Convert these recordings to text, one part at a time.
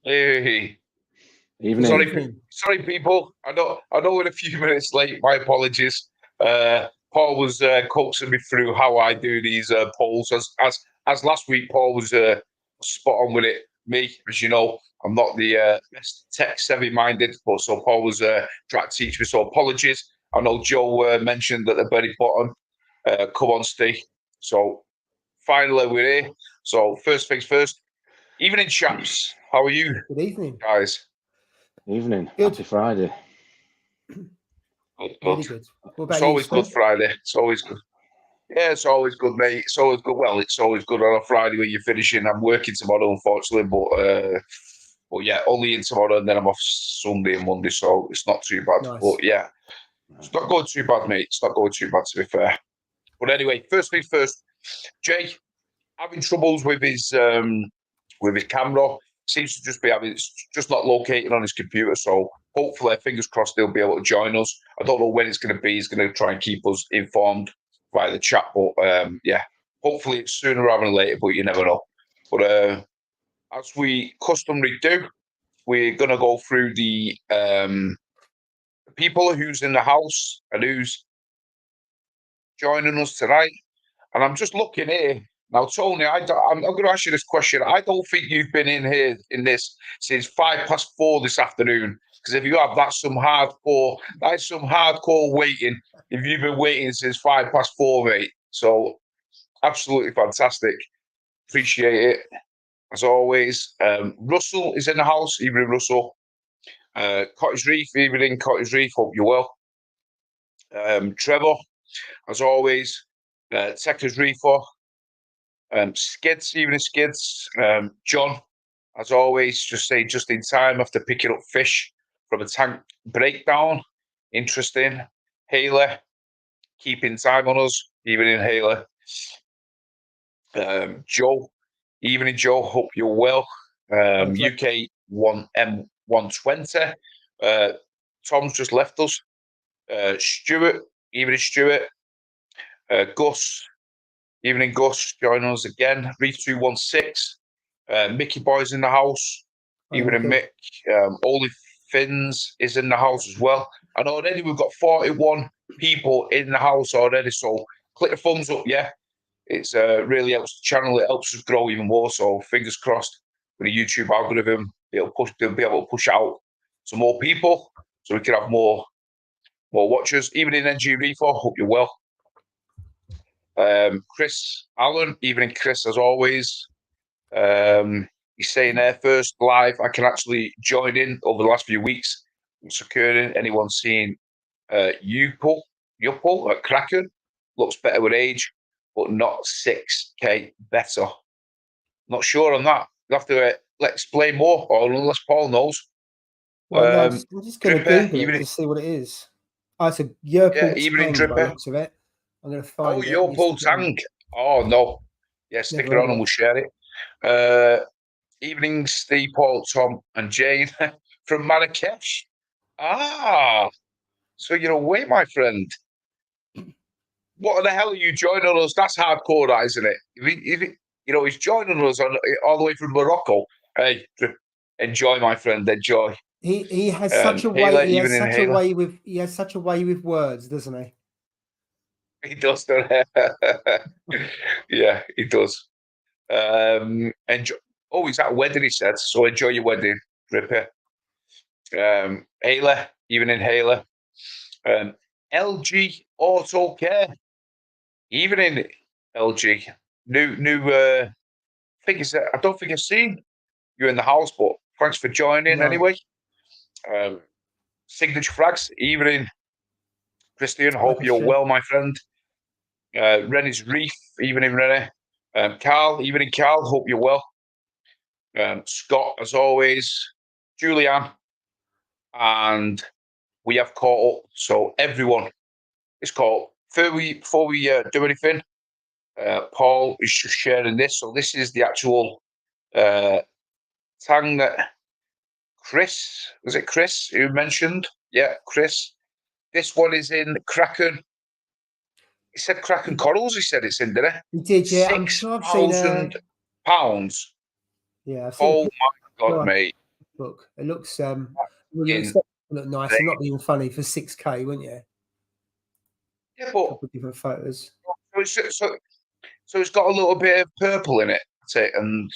Hey, Evening. sorry, people. I know we're a few minutes late. My apologies. Paul was coaxing me through how I do these polls. As last week, Paul was spot on with it. Me, as you know, I'm not the best tech savvy minded, but so Paul was trying to teach me. So apologies. I know Joe mentioned at the very bottom. Come on, Steve. So finally, we're here. So first things first. Evening, chaps. How are you? Good evening, guys? Evening. Good. Happy Friday. Really good. What about It's you, always good Steve? Friday. It's always good. Yeah, it's always good, mate. It's always good. Well, it's always good on a Friday when you're finishing. I'm working tomorrow, unfortunately, but yeah, only in tomorrow, and then I'm off Sunday and Monday, so it's not too bad. Nice. But yeah, it's not going too bad, mate. It's not going too bad, to be fair. But anyway, first things first. Jay having troubles with his camera. Seems to just be having it's just not locating on his computer. So hopefully, fingers crossed, he'll be able to join us. I don't know when it's going to be. He's going to try and keep us informed via the chat. But yeah, hopefully it's sooner rather than later. But you never know. But as we customarily do, we're going to go through the people who's in the house and who's joining us tonight. And I'm just looking here. Now, Tony, I'm going to ask you this question. I don't think you've been in here in this since 4:05 this afternoon. Because if you have, that's some hardcore waiting. If you've been waiting since 4:05, mate. So, absolutely fantastic. Appreciate it, as always. Russell is in the house. Evening, Russell. Cottage Reef, evening, Cottage Reef. Hope you're well. Trevor, as always. Texas Reefer. Skids, evening Skids. John, as always, just in time after picking up fish from a tank breakdown. Interesting. Haley, keeping time on us. Evening, Haley. Joe, evening, Joe. Hope you're well. UK 1M120. Tom's just left us. Stuart, evening, Stuart. Gus, evening, Gus, join us again. Reef 216. Mickey Boy's in the house. Evening, Mick. Olive Fins is in the house as well. And already we've got 41 people in the house already. So click the thumbs up, yeah. It's really helps the channel. It helps us grow even more. So fingers crossed with the YouTube algorithm, they'll be able to push out some more people so we can have more watchers. Evening, NG Reefer. Hope you're well. Chris Allen, evening, Chris, as always. He's saying there first live. I can actually join in over the last few weeks. What's occurring? Anyone seen Yupul at Kraken? Looks better with age, but not 6K better. Not sure on that. You'll have to explain more, or unless Paul knows. Well, I'm just going to Google it to see what it is. Oh, it's a Yupul evening, Tang by Dripper. the looks of it. I'm going to find it. Yupul Tang. Oh, no. Yeah, stick it on and we'll share it. Evening, Steve, Paul, Tom, and Jane from Marrakesh. Ah, so you're away, my friend. What the hell are you joining us? That's hardcore, that, isn't it? He's joining us all the way from Morocco. Hey, enjoy, my friend. Enjoy. He has such a way. He has such a way with words, doesn't he? He does, don't he? Yeah, he does. Enjoy. Oh, he's at a wedding, he said. So enjoy your wedding, Ripper. Ayla, evening, Ayla. LG Auto Care. Evening, LG. New. I don't think I've seen you in the house, but thanks for joining anyway. Signature Frags. Evening, Christian. Hope you're well, my friend. Rennie's Reef. Evening, Rennie. Carl. Evening, Carl. Hope you're well. Scott, as always. Julianne. And we have caught up. So everyone is caught up. Before we do anything, Paul is just sharing this. So this is the actual tang that Chris, was it Chris who mentioned? Yeah, Chris. This one is in Kraken. He said Kraken Corals, he said it's in, didn't he? He did, yeah. I'm sure I've seen £6,000. Yeah. I've seen my God, mate. book. It looks look nice. I'm not being funny for 6K, wouldn't you? Yeah, but a couple of different photos. So it's got a little bit of purple in it. That's it. And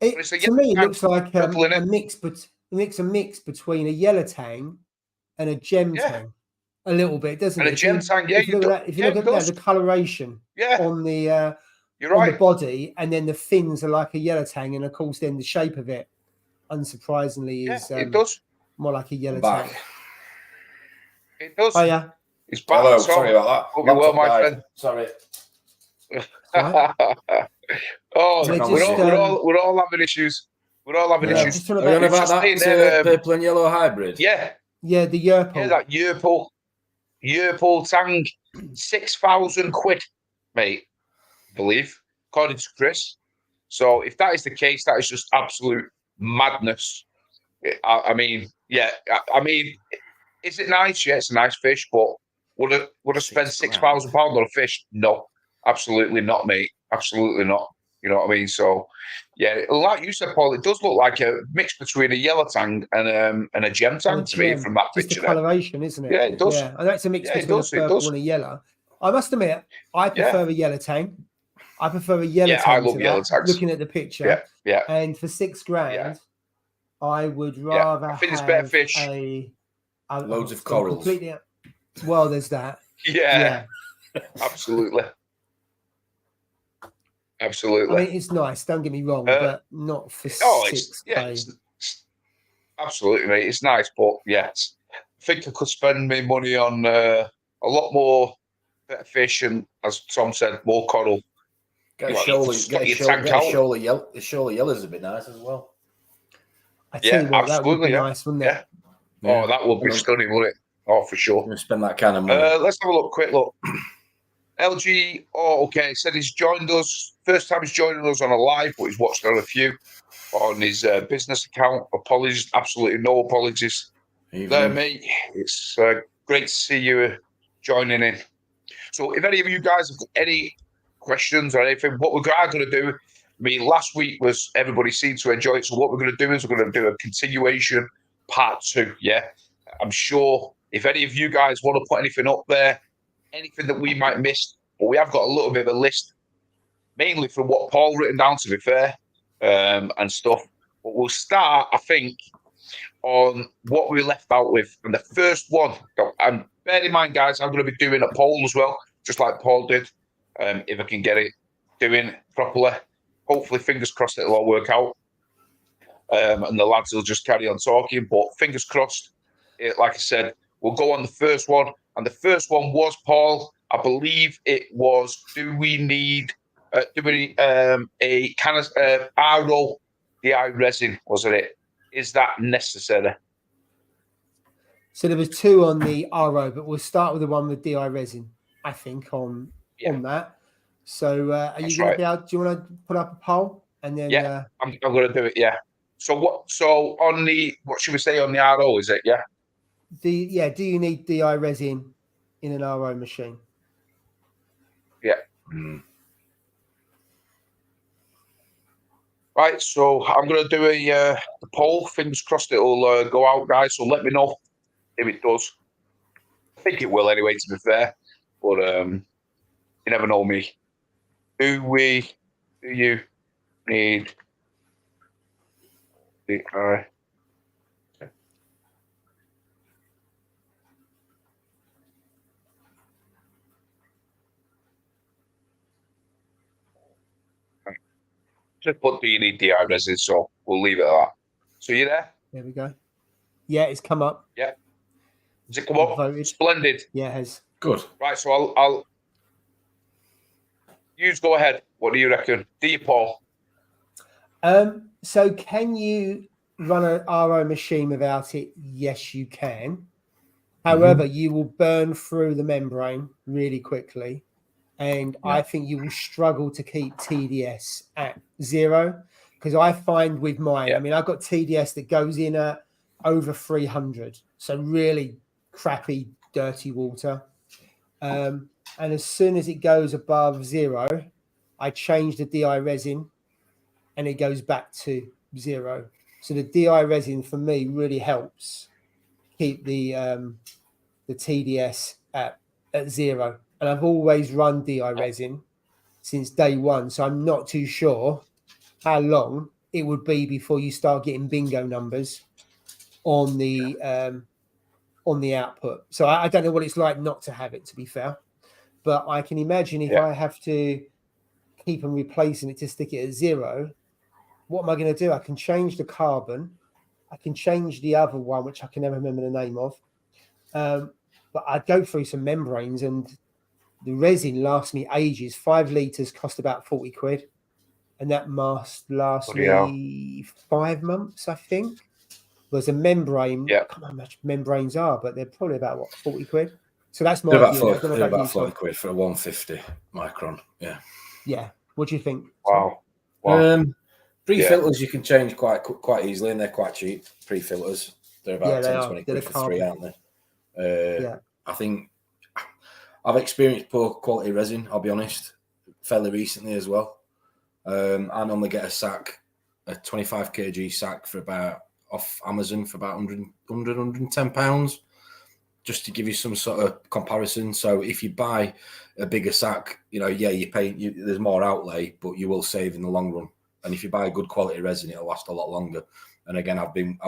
to me, it looks like a mix between a yellow tang and a gem tang. A little bit, doesn't and it? A gem tang, yeah. If you look at that, the coloration on the the body, and then the fins are like a yellow tang, and of course, then the shape of it, unsurprisingly, is it does more like a yellow tang. It does. Oh yeah. It's back. Hello, sorry about that. Hope you're well, my friend. Sorry. Right. We're all having issues. We're all having issues. Are you on about that purple and yellow hybrid? Yeah. Yeah, the Yerpul. Yeah, that Yerpul tang, 6,000 quid, mate. I believe, according to Chris. So if that is the case, that is just absolute madness. I mean, is it nice? Yeah, it's a nice fish, but would I spend £6,000 on a fish? No, absolutely not, mate. Absolutely not. You know what I mean? So, yeah, like you said, Paul, it does look like a mix between a yellow tang and a gem tang to me from that picture. Just the coloration, isn't it? Yeah, it does. Yeah, I know it's a mix between a purple and a yellow. I must admit, I prefer a yellow tang. I prefer a yellow tang. I love yellow tangs. Looking at the picture, yeah. And for £6,000, I would rather I think it's better fish. Loads of corals. Well, there's that. Yeah. Absolutely. Absolutely. I mean, it's nice. Don't get me wrong, but not for 6K. Absolutely, mate. It's nice, but I think I could spend my money on a lot more better fish, and as Tom said, more coral. Get a shoal of yellow. The shoal of yellows would be nice as well. I tell you what, that would be nice, wouldn't it? Oh, that would be stunning, wouldn't it? Oh, for sure. We'll spend that kind of money. Let's have a quick look. LG, said he's joined us. First time he's joining us on a live, but he's watched on a few on his business account. Apologies, absolutely no apologies there, mate. It's great to see you joining in. So if any of you guys have got any questions or anything, what we're going to do, last week was everybody seemed to enjoy it. So what we're going to do is we're going to do a continuation part 2. Yeah, I'm sure if any of you guys want to put anything up there, anything that we might miss, but we have got a little bit of a list, mainly from what Paul written down, to be fair, and stuff. But we'll start, I think, on what we left out with. And the first one, and bear in mind, guys, I'm going to be doing a poll as well, just like Paul did, if I can get it doing properly. Hopefully, fingers crossed, it'll all work out. And the lads will just carry on talking, but fingers crossed, like I said, we'll go on the first one. And the first one was, Paul, I believe it was, do we need a canister, RO DI resin, wasn't it? Is that necessary? So there was 2 on the RO, but we'll start with the one with DI resin, I think, on that. So are you going to be able, do you want to put up a poll? And then I'm going to do it, So on the, what should we say on the RO, is it, do you need DI resin in an RO machine? Yeah. Right, so I'm going to do a poll. Fingers crossed it'll go out, guys. So let me know if it does. I think it will anyway, to be fair. But you never know me. Do you need DI? Just put, do you need DI resin? So we'll leave it at that. So you there? There we go. Yeah, it's come up. Yeah. Has it come up? Voted. Splendid. Yeah, it has. Good. Right, so I'll go ahead. What do you reckon? Do you, Paul? So can you run an RO machine without it? Yes, you can. However, you will burn through the membrane really quickly. And I think you will struggle to keep TDS at 0, because I find with mine, I've got TDS that goes in at over 300. So really crappy, dirty water. And as soon as it goes above 0, I change the DI resin and it goes back to 0. So the DI resin for me really helps keep the TDS at 0. And I've always run DI resin since day one. So I'm not too sure how long it would be before you start getting bingo numbers on the output. So I don't know what it's like not to have it, to be fair. But I can imagine if I have to keep on replacing it to stick it at 0, what am I going to do? I can change the carbon. I can change the other one, which I can never remember the name of. But I'd go through some membranes, and the resin lasts me ages. 5 litres cost about 40 quid. And that lasts me 5 months, I think. Whereas a membrane, I can't remember how much membranes are, but they're probably about, what, 40 quid? So that's my they're view. about 40 quid for a 150 micron. Yeah. Yeah. What do you think? Wow. Pre-filters you can change quite easily, and they're quite cheap. Pre-filters, they're about 10-20 quid for 3, aren't they? I think I've experienced poor quality resin, I'll be honest, fairly recently as well. I normally get a 25 kg sack off Amazon for about 110 pounds, just to give you some sort of comparison. So if you buy a bigger sack, you pay, there's more outlay, but you will save in the long run. And if you buy a good quality resin, it'll last a lot longer. And again, I've been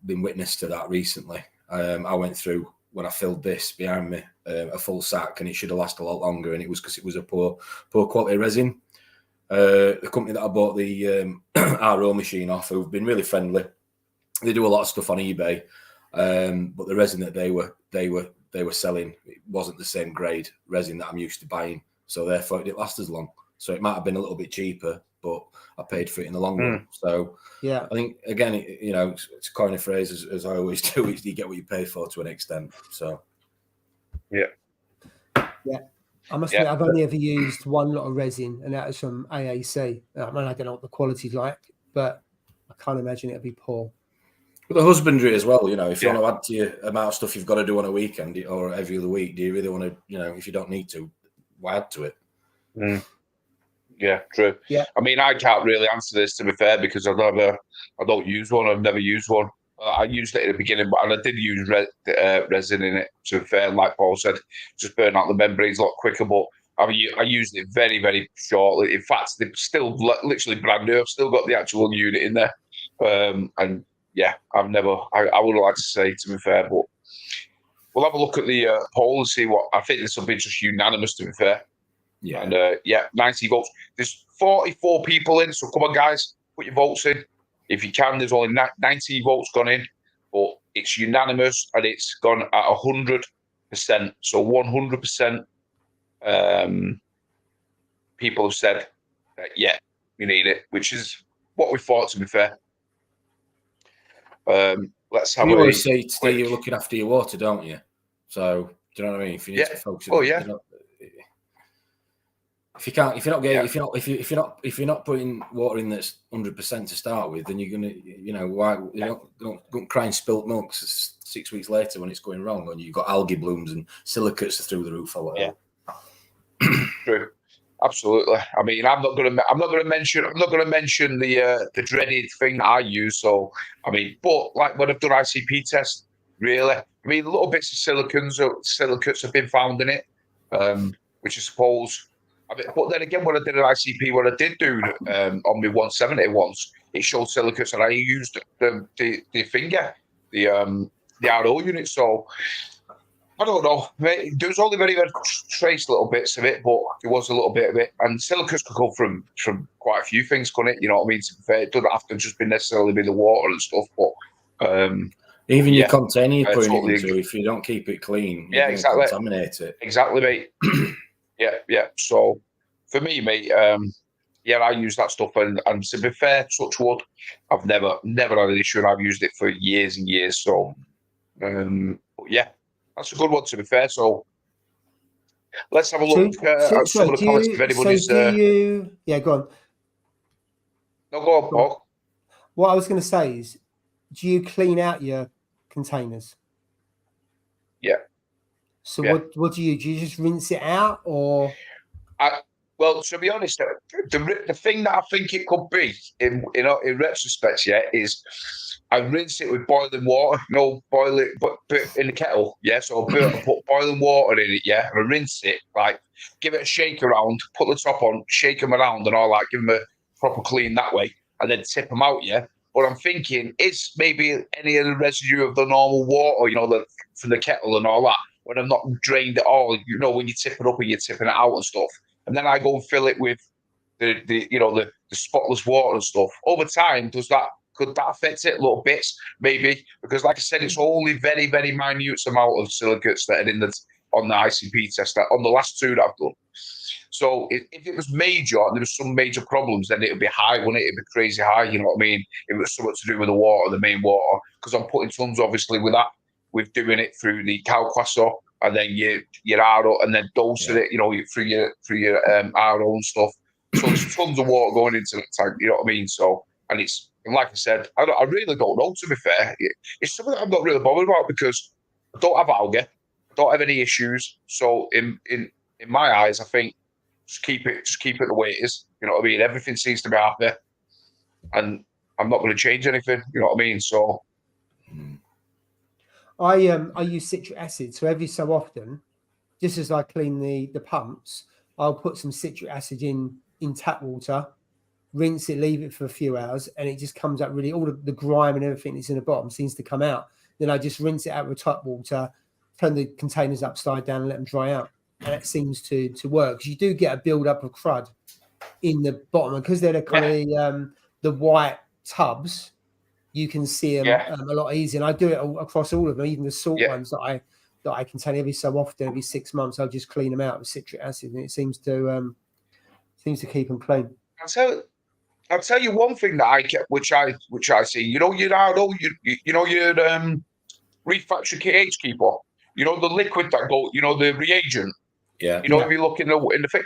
witness to that recently. I went through, when I filled this behind me, a full sack, and it should have lasted a lot longer. And it was because it was a poor quality resin. The company that I bought the RO machine off, who've been really friendly. They do a lot of stuff on eBay, but the resin that they were selling, it wasn't the same grade resin that I'm used to buying. So therefore, it didn't last as long. So it might have been a little bit cheaper, but I paid for it in the long run. So I think, again, it's a coin of phrase, as I always do, you get what you pay for to an extent. So I must admit, I've only ever used one lot of resin, and that was from AAC. I don't know what the quality's like, but I can't imagine it'd be poor. But the husbandry as well, if you want to add to your amount of stuff you've got to do on a weekend or every other week, do you really want to, if you don't need to, why add to it? Yeah, true. Yeah. I mean, I can't really answer this, to be fair, because I don't use one. I've never used one. I used it at the beginning, and I did use resin in it, to be fair. Like Paul said, just burn out the membranes a lot quicker. But I used it very, very shortly. In fact, they're still literally brand new. I've still got the actual unit in there. And yeah, I would like to say, to be fair, but we'll have a look at the poll and see what. I think this will be just unanimous, to be fair. Yeah. And 90 votes. There's 44 people in, so come on, guys, put your votes in if you can. There's only 90 votes gone in, but it's unanimous and it's gone at 100%. So 100% people have said, we need it, which is what we thought, to be fair. Let's have you always say today you're looking after your water, don't you? So do you know what I mean? If you need to focus, if you're not putting water in that's 100% to start with, then you're gonna, why don't cry and spilt milk 6 weeks later when it's going wrong, and you've got algae blooms and silicates through the roof or whatever. Yeah. True. Absolutely. I mean, I'm not going to mention the dreaded thing that I use. So, I mean, but like when I've done ICP tests, really, I mean, little bits of silicates have been found in it, which I suppose. I mean, but then again, when I did an ICP, what I did do on my 170 once, it showed silicates, and I used the finger, the RO unit. So I don't know. There was only very, very trace little bits of it, but there was a little bit of it. And silicates could come from quite a few things, couldn't it? You know what I mean? To be fair, it doesn't have to just necessarily be the water and stuff, but even your container you're putting it into, if you don't keep it clean, you're going to contaminate it. Exactly, mate. Yeah. So for me, mate, I use that stuff, and to be fair, touch wood, I've never had an issue, and I've used it for years and years. So, yeah, that's a good one, to be fair. So let's have a look at some of the comments. If anybody's go on. No, go on, Paul. What I was going to say is, do you clean out your containers? Yeah. So what do you just rinse it out, or? Well, to be honest, the thing that I think it could be in retrospect, yeah, is I rinse it with boiling water. No, boil it, but in the kettle, yeah. So I put boiling water in it, yeah, and I rinse it, like give it a shake around, put the top on, shake them around, and all that, give them a proper clean that way, and then tip them out, yeah. But I'm thinking, is maybe any of the residue of the normal water, from the kettle and all that, when I've not drained it all, when you tip it up and you're tipping it out and stuff. And then I go and fill it with the spotless water and stuff. Over time, could that affect it a little bits? Maybe, because like I said, it's only very, very minute amount of silicates that are on the ICP test, on the last two that I've done. So if it was major and there was some major problems, then it would be high, wouldn't it? It'd be crazy high, you know what I mean? If it was something to do with the water, the main water, because I'm putting tons, obviously, with doing it through the Calquasser, and then your RO, and then dosing it, through your RO and stuff. So there's tons of water going into the tank, you know what I mean? So, and like I said, I really don't know, to be fair. It's something that I'm not really bothered about because I don't have algae, I don't have any issues. So in my eyes, I think just keep it the way it is. You know what I mean? Everything seems to be happy, and I'm not going to change anything. You know what I mean? So. I use citric acid, so every so often, just as I clean the pumps, I'll put some citric acid in tap water, rinse it, leave it for a few hours, and it just comes out really, all the grime and everything that's in the bottom seems to come out. Then I just rinse it out with tap water, turn the containers upside down and let them dry out. And it seems to work, because you do get a build up of crud in the bottom, because they're the kind of the white tubs. You can see them a lot easier, and I do it across all of them, even the salt ones that I contain every so often, every 6 months. I'll just clean them out with citric acid, and it seems to keep them clean. I'll tell you one thing that I get, which I see. Your RO, your reef factory KH keeper. The liquid that go, the reagent. Yeah. If you look in the thing,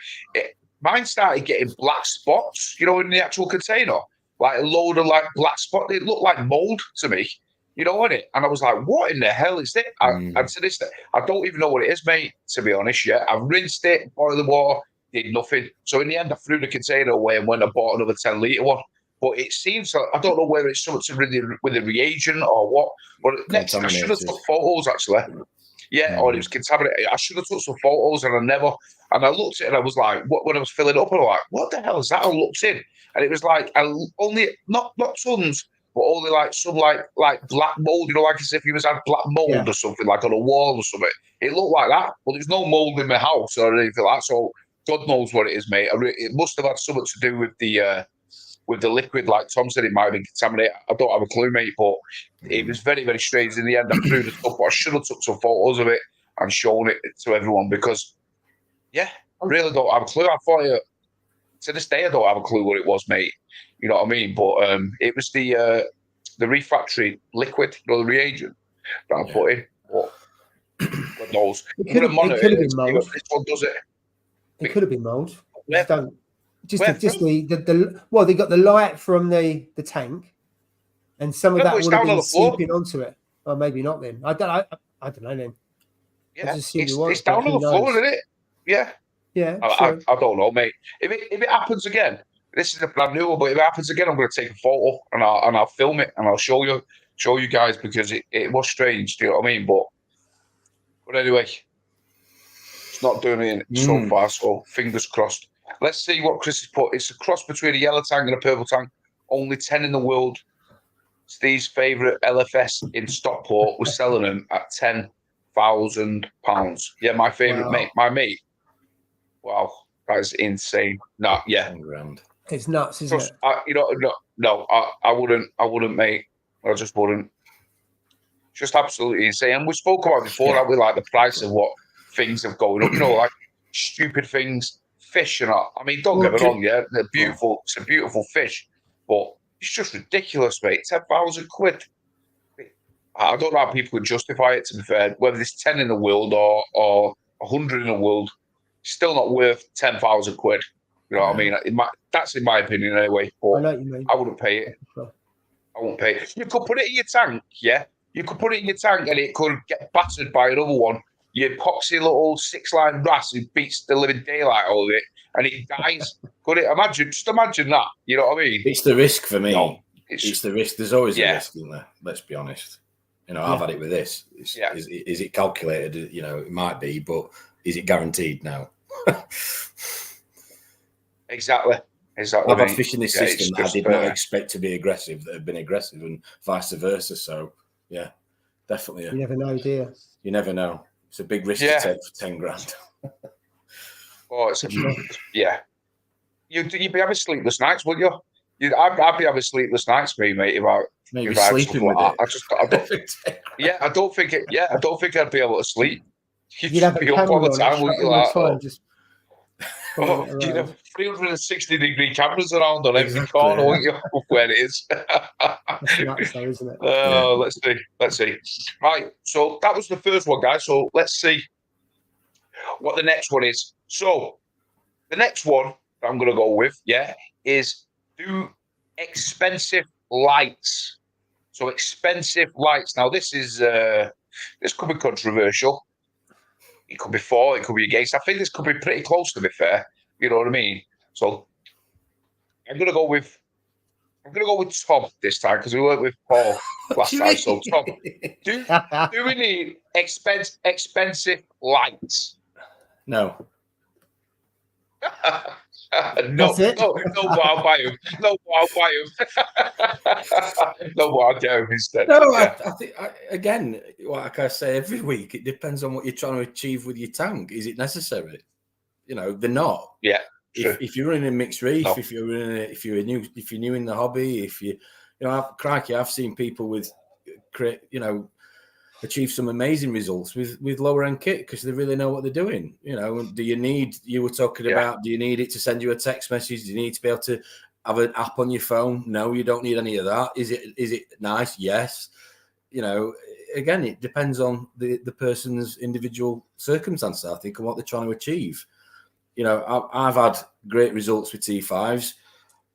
mine started getting black spots. In the actual container. Like a load of black spot. It looked like mold to me, wasn't it? And I was like, what in the hell is this? And to this day, I don't even know what it is, mate, to be honest. Yeah, I rinsed it, boiled the water, did nothing. So in the end, I threw the container away and went and bought another 10-litre one. But it seems like, I don't know whether it's something to do with the reagent or what. But next, I should have took photos, actually. Yeah, or it was contaminated. I should have took some photos, and I never. And I looked at it, and I was like, when I was filling it up, I was like, what the hell is that? I looked in, and it was like only not tons, but only like some like black mold. Like as if you was had black mold or something, like on a wall or something. It looked like that, but there's no mold in my house or anything like that. So God knows what it is, mate. It must have had something to do with the liquid. Like Tom said, it might have been contaminated. I don't have a clue, mate, but it was very, very strange. In the end, I threw the stuff, but I should have took some photos of it and shown it to everyone, because, I really don't have a clue. I thought, to this day, I don't have a clue what it was, mate. You know what I mean? But it was the reef factory liquid, the reagent that I put in. But God knows. It could have been mold. This one does it. It could have been mold. Just the well, they got the light from the tank, and some of that would have been seeping onto it. Or maybe not. Then I don't know. Then it's down on the floor, isn't it? Yeah. I don't know, mate. If it happens again, this is a brand new one. But if it happens again, I'm going to take a photo and I'll film it and I'll show you guys, because it was strange. Do you know what I mean? But anyway, it's not doing it so far. So fingers crossed. Let's see what Chris has put. It's a cross between a yellow tank and a purple tank. Only 10 in the world. Steve's favourite LFS in Stockport was selling them at £10,000. Yeah, my favourite mate. My mate. Wow, that is insane. No, yeah. It's nuts, isn't it? No, I wouldn't, mate. I just wouldn't. Just absolutely insane. And we spoke about before that, with like the price of what things have going up, like stupid things. Fish and all. I mean, don't get me wrong, they're beautiful. It's a beautiful fish, but it's just ridiculous, mate. £10,000. I don't know how people could justify it, to be fair. Whether there's 10 in the world or 100 in the world, it's still not worth £10,000. You know what I mean? That's in my opinion, anyway. But I know what you mean. I wouldn't pay it. I won't pay it. You could put it in your tank, You could put it in your tank, and it could get battered by another one. Your epoxy little 6-line RAS who beats the living daylight out of it, and it dies. Could it imagine? Just imagine that. You know what I mean? It's the risk for me. No, it's the risk. There's always a risk in there. Let's be honest. You know, I've had it with this. Is it calculated? You know, it might be, but is it guaranteed now? Exactly. I've had fish in this system that I did not expect to be aggressive that have been aggressive, and vice versa. So, yeah, definitely. You never know, do you? You never know. It's a big risk to take for 10 grand. Oh, it's You'd be having sleepless nights, wouldn't you? I'd be having sleepless nights, mate, if I maybe sleeping with it. I don't think I'd be able to sleep. You'd have be up all the time, wouldn't you? You'd have 360-degree cameras around on every corner, wouldn't you? Where it is. That's nuts, though, isn't it? Let's see. Right, so that was the first one, guys. So let's see what the next one is. So the next one I'm going to go with, is do expensive lights. So expensive lights. Now this could be controversial. It could be for, it could be against. I think this could be pretty close, to be fair. You know what I mean? So I'm gonna go with Tom this time, because we worked with Paul last time. So Tom, do we need expensive lights? No. No, I'll buy him. No, I'll get him instead. No, I think, again, like I say every week, it depends on what you're trying to achieve with your tank. Is it necessary? You know, they're not. Yeah. If you're running a mixed reef, if you're new in the hobby, I've seen people with, achieve some amazing results with lower end kit because they really know what they're doing. You know, you were talking about, do you need it to send you a text message? Do you need to be able to have an app on your phone? No, you don't need any of that. Is it nice? Yes. You know, again, it depends on the person's individual circumstances, I think, and what they're trying to achieve. You know, I've had great results with T5s.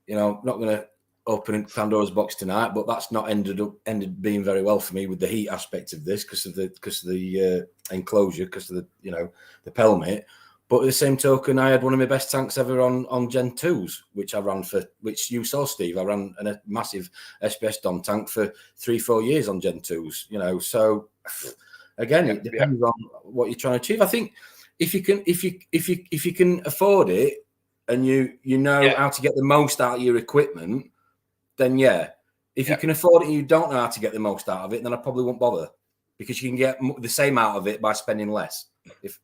You know, not going to open Pandora's box tonight, but that's not ended being very well for me with the heat aspect of this because of the enclosure, because of the pelmet. But at the same token, I had one of my best tanks ever on Gen 2s, which you saw, Steve. I ran a massive SPS Dom tank for 3-4 years on Gen 2s. You know, so again, it depends on what you're trying to achieve. I think if you can afford it and you know how to get the most out of your equipment, then if you can afford it and you don't know how to get the most out of it, then I probably won't bother, because you can get the same out of it by spending less,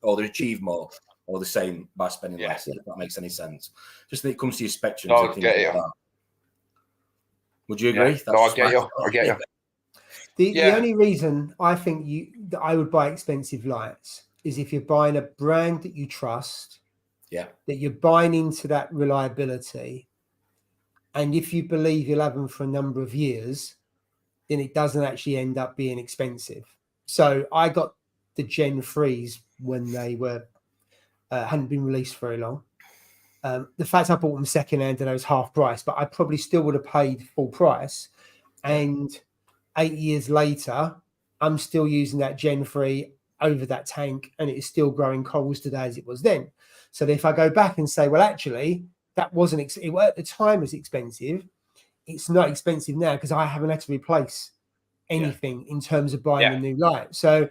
or achieve more, or the same by spending less. If that makes any sense. Just when it comes to your spectrums, no, I get you. That. Would you agree? No, I get you. I get you. The only reason I think that I would buy expensive lights is if you're buying a brand that you trust, that you're buying into that reliability. And if you believe you'll have them for a number of years, then it doesn't actually end up being expensive. So I got the Gen 3s when they were hadn't been released very long. The fact I bought them secondhand and I was half price, but I probably still would have paid full price. And 8 years later, I'm still using that Gen 3 over that tank, and it is still growing corals today as it was then. So if I go back and say, well, actually, that wasn't at the time was expensive. It's not expensive now because I haven't had to replace anything in terms of buying a new light. So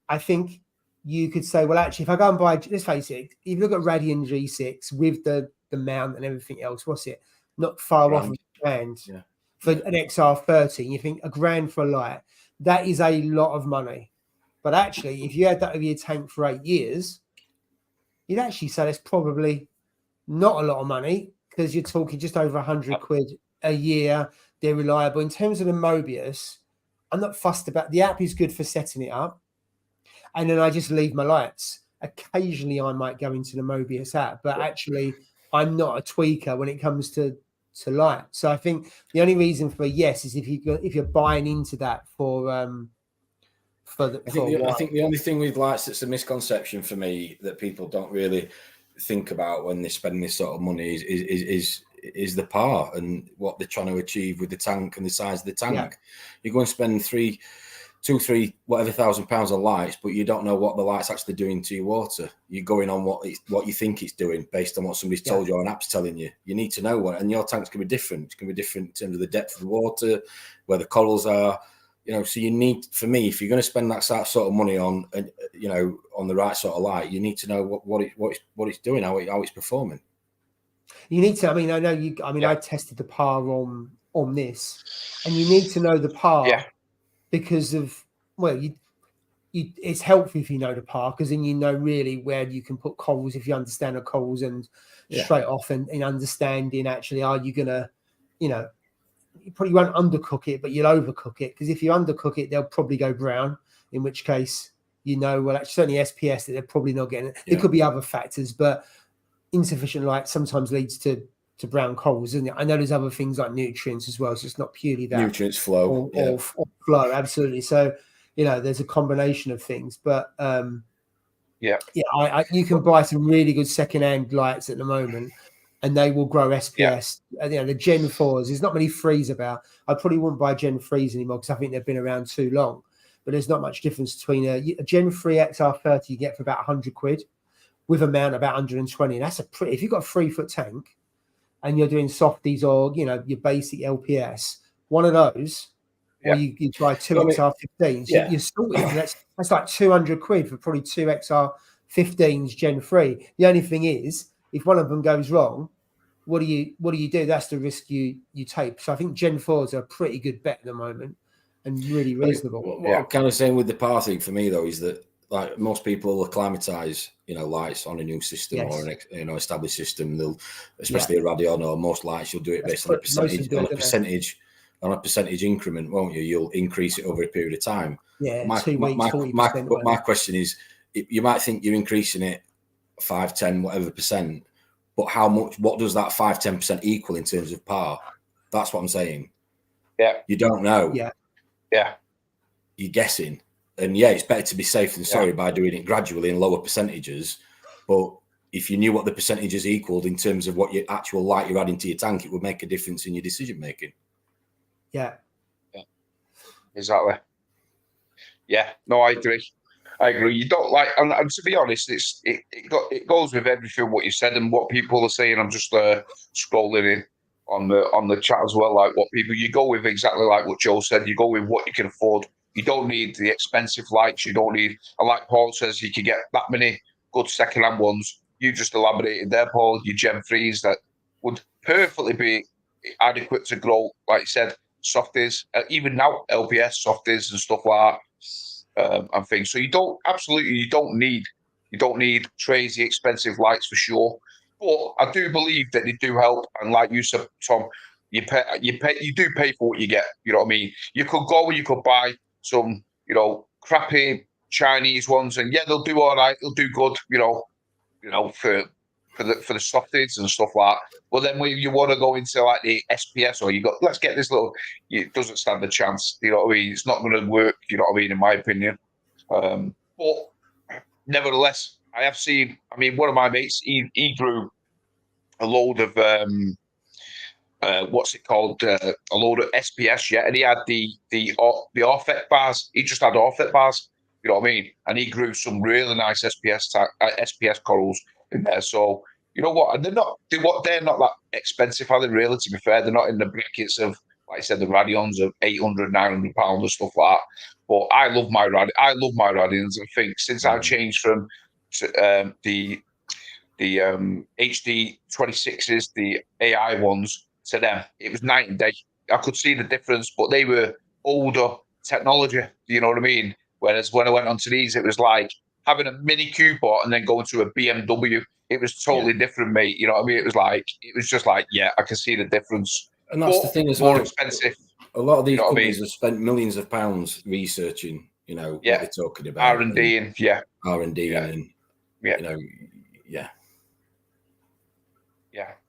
I think you could say, well, actually, if I go and buy, let's face it, if you look at Radian G6 with the mount and everything else, what's it? Not far off of £1,000 for an XR30. You think £1,000 for a light, that is a lot of money. But actually, if you had that over your tank for 8 years, you'd actually say that's probably not a lot of money, because you're talking just over 100 quid a year. They're reliable. In terms of the Mobius, I'm not fussed about the app. Is good for setting it up, and then I just leave my lights. Occasionally, I might go into the Mobius app, but actually, I'm not a tweaker when it comes to light. So I think the only reason for yes is if you're buying into that I think the only thing with lights that's a misconception for me that people don't really think about when they're spending this sort of money is the part and what they're trying to achieve with the tank and the size of the tank. You go and spend 2-3 whatever £1,000 of lights, but you don't know what the light's actually doing to your water. You're going on what you think it's doing based on what somebody's told you or an app's telling you. You need to know what, and your tanks can be different. It's going to be different in terms of the depth of the water, where the corals are. So you need, for me, if you're going to spend that sort of money on, on the right sort of light, you need to know what it's doing, how it's performing. You need to. I mean, I know you. I mean, I tested the PAR on this, and you need to know the PAR because of it's helpful if you know the PAR, because then you know really where you can put corals if you understand the corals, and straight off and understanding actually, are you gonna, you probably won't undercook it, but you'll overcook it, because if you undercook it, they'll probably go brown, in which case, well, actually, certainly SPS, that they're probably not getting it. There could be other factors, but insufficient light sometimes leads to brown corals, and I know there's other things like nutrients as well, so it's not purely that nutrients flow or flow. Absolutely. So there's a combination of things, but you can buy some really good secondhand lights at the moment, and they will grow SPS. The Gen 4s, there's not many 3s about. I probably wouldn't buy Gen 3s anymore because I think they've been around too long, but there's not much difference between a Gen 3 XR30 you get for about £100 with a mount about 120. And that's if you've got a 3-foot tank and you're doing softies or your basic LPS, one of those, or you try 2 XR15s, you're sorted. That's like £200 for probably 2 XR15s Gen 3. The only thing is, if one of them goes wrong, what do you do? That's the risk you take. So I think Gen 4s are a pretty good bet at the moment and really reasonable. What I'm kind of saying with the PAR thing for me though is that, like, most people will acclimatise, lights on a new system or an established system. They'll, especially a Radion or most lights, you'll do it based on a percentage increment, won't you? You'll increase it over a period of time. Yeah, my 2 weeks, 40%. But my question is, you might think you're increasing it 5, 10, whatever percent, but how much? What does that 5, 10% equal in terms of PAR? That's what I'm saying. Yeah, you don't know. Yeah, you're guessing. And it's better to be safe than sorry by doing it gradually in lower percentages. But if you knew what the percentages equaled in terms of what your actual light you're adding to your tank, it would make a difference in your decision making. Yeah, exactly. Yeah, no, I agree. You don't like, and to be honest, it goes with everything what you said and what people are saying. I'm just scrolling in on the chat as well, like what people you go with, exactly like what Joe said. You go with what you can afford. You don't need the expensive lights. You don't need, and like Paul says, you can get that many good second-hand ones. You just elaborated there, Paul, your Gen 3s that would perfectly be adequate to grow, like you said, softies, even now, LPS softies and stuff like that, and things. So you don't need crazy expensive lights for sure. But I do believe that they do help. And like you said, Tom, you do pay for what you get. You know what I mean? You could go and you could buy some, crappy Chinese ones, and they'll do all right. They'll do good, for the softies and stuff like that. But then when you want to go into like the SPS, or let's get this little, it doesn't stand a chance. You know what I mean? It's not going to work. You know what I mean? In my opinion. But nevertheless, I have seen. I mean, one of my mates, he grew a load of what's it called? A load of SPS, and he had the Orfet bars. He just had Orfet bars. You know what I mean? And he grew some really nice SPS corals in there. So you know what? And they're not that expensive, are they? Really, to be fair, they're not in the brackets of, like I said, the Radions of £800, £900 and stuff like that. But I love my Radions. I think since I changed from the HD 26s, the AI ones, to them, it was night and day. I could see the difference, but they were older technology. You know what I mean? Whereas when I went onto these, it was like having a Mini Cooper and then going to a BMW. It was totally different, mate. You know what I mean? It was just like, I can see the difference. And that's the thing as well. More expensive. A lot of these companies have spent millions of pounds researching, what they're talking about. R&D and R&D and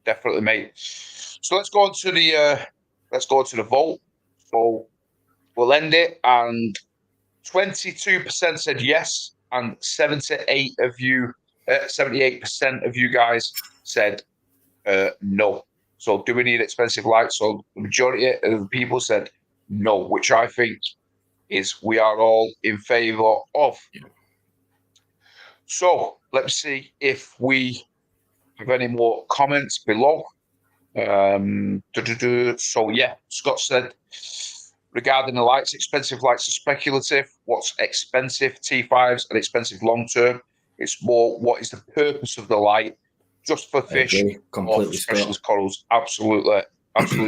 definitely, mate. So let's go on to the vote. So we'll end it, and 22% said yes, and 78% of you guys said no. So do we need expensive lights? So the majority of the people said no, which I think is we are all in favour of. So let's see if we have any more comments below. So yeah, Scott said regarding the lights, expensive lights are speculative. What's expensive? T5s and expensive long term. It's more what is the purpose of the light? Just for fish or for specialist corals? Absolutely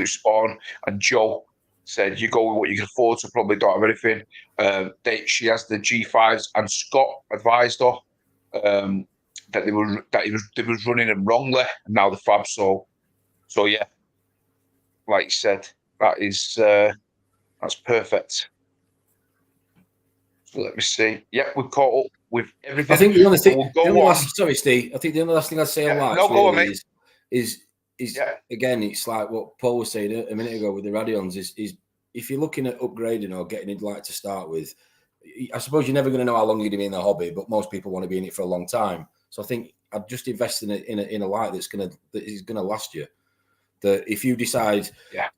spot on. And Joe said you go with what you can afford, so probably don't have anything. She has the G5s, and Scott advised her that they was running them wrongly, and now the fab. So yeah, like you said, that's perfect. So let me see. Yeah, we've caught up with everything. I think the only thing. Sorry, Steve. I think the only last thing I'd say on lights is again, it's like what Paul was saying a minute ago with the Radions. Is if you're looking at upgrading or getting a light to start with, I suppose you're never going to know how long you're going to be in the hobby, but most people want to be in it for a long time. So I think I'd just invest in a light that is going to last you. That if you decide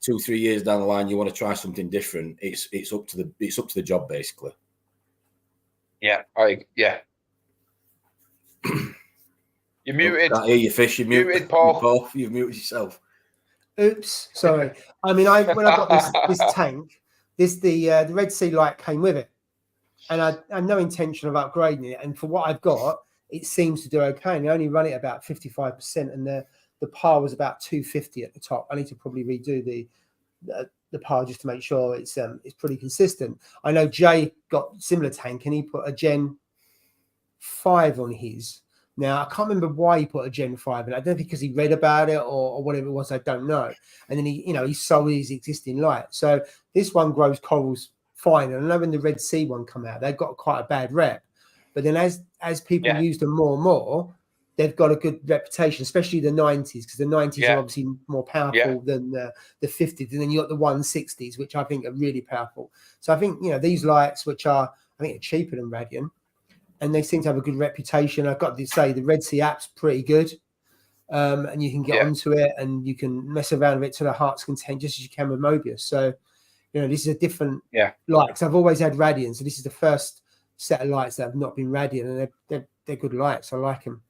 2-3 years down the line you want to try something different, it's up to the job basically. Yeah, You're muted. Can't hear you, fish. You're muted, Paul. You've muted yourself. Oops, sorry. I mean, when I got this tank, the Red Sea light came with it, and I had no intention of upgrading it. And for what I've got, it seems to do okay. And I only run it about 55%, and the par was about 250 at the top. I need to probably redo the par just to make sure it's pretty consistent. I know Jay got similar tank, and he put a Gen 5 on his. Now, I can't remember why he put a Gen 5 in. I don't know because he read about it or whatever it was. I don't know. And then he sold his existing light. So this one grows corals fine. And I know when the Red Sea one come out, they've got quite a bad rep. But then as people use them more and more, they've got a good reputation, especially the 90s, because the 90s are obviously more powerful than the 50s. And then you got the 160s, which I think are really powerful. So I think, these lights, which are cheaper than Radion, and they seem to have a good reputation. I've got to say the Red Sea app's pretty good. And you can get onto it and you can mess around with it to the heart's content, just as you can with Mobius. So, this is a different light. 'Cause I've always had Radion. So this is the first set of lights that have not been Radion, and they're good lights. I like them.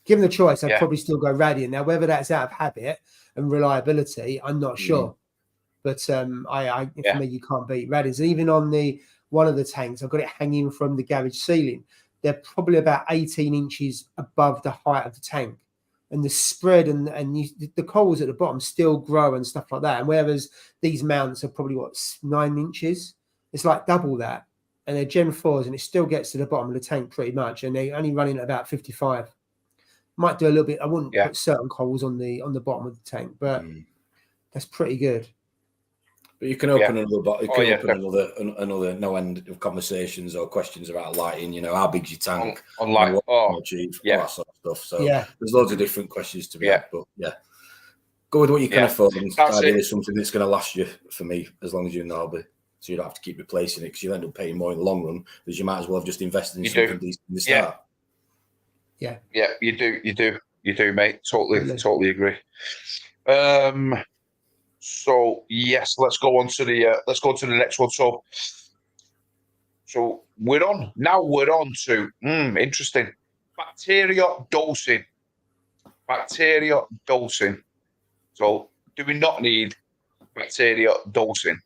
Given the choice, I'd probably still go Radion. Now, whether that's out of habit and reliability, I'm not sure. But for me, you can't beat Radions. And even on one of the tanks, I've got it hanging from the garage ceiling. They're probably about 18 inches above the height of the tank. And the spread and the corals at the bottom still grow and stuff like that. And whereas these mounts are probably, 9 inches? It's like double that. And they're Gen 4s, and it still gets to the bottom of the tank pretty much. And they're only running at about 55. Might do a little bit. I wouldn't put certain corals on the bottom of the tank, but that's pretty good. But you can open another no end of conversations or questions about lighting. How big's your tank? On light, all that sort of stuff. So there's loads of different questions to be had. But go with what you can afford. And ideally something that's going to last you, for me, as long as you're in the hobby. So you don't have to keep replacing it, because you'll end up paying more in the long run, because you might as well have just invested in something decent in the start. Yeah, you do, mate. Totally agree. So yes, let's go on to the next one. So we're on to interesting bacteria dosing. So do we not need bacteria dosing?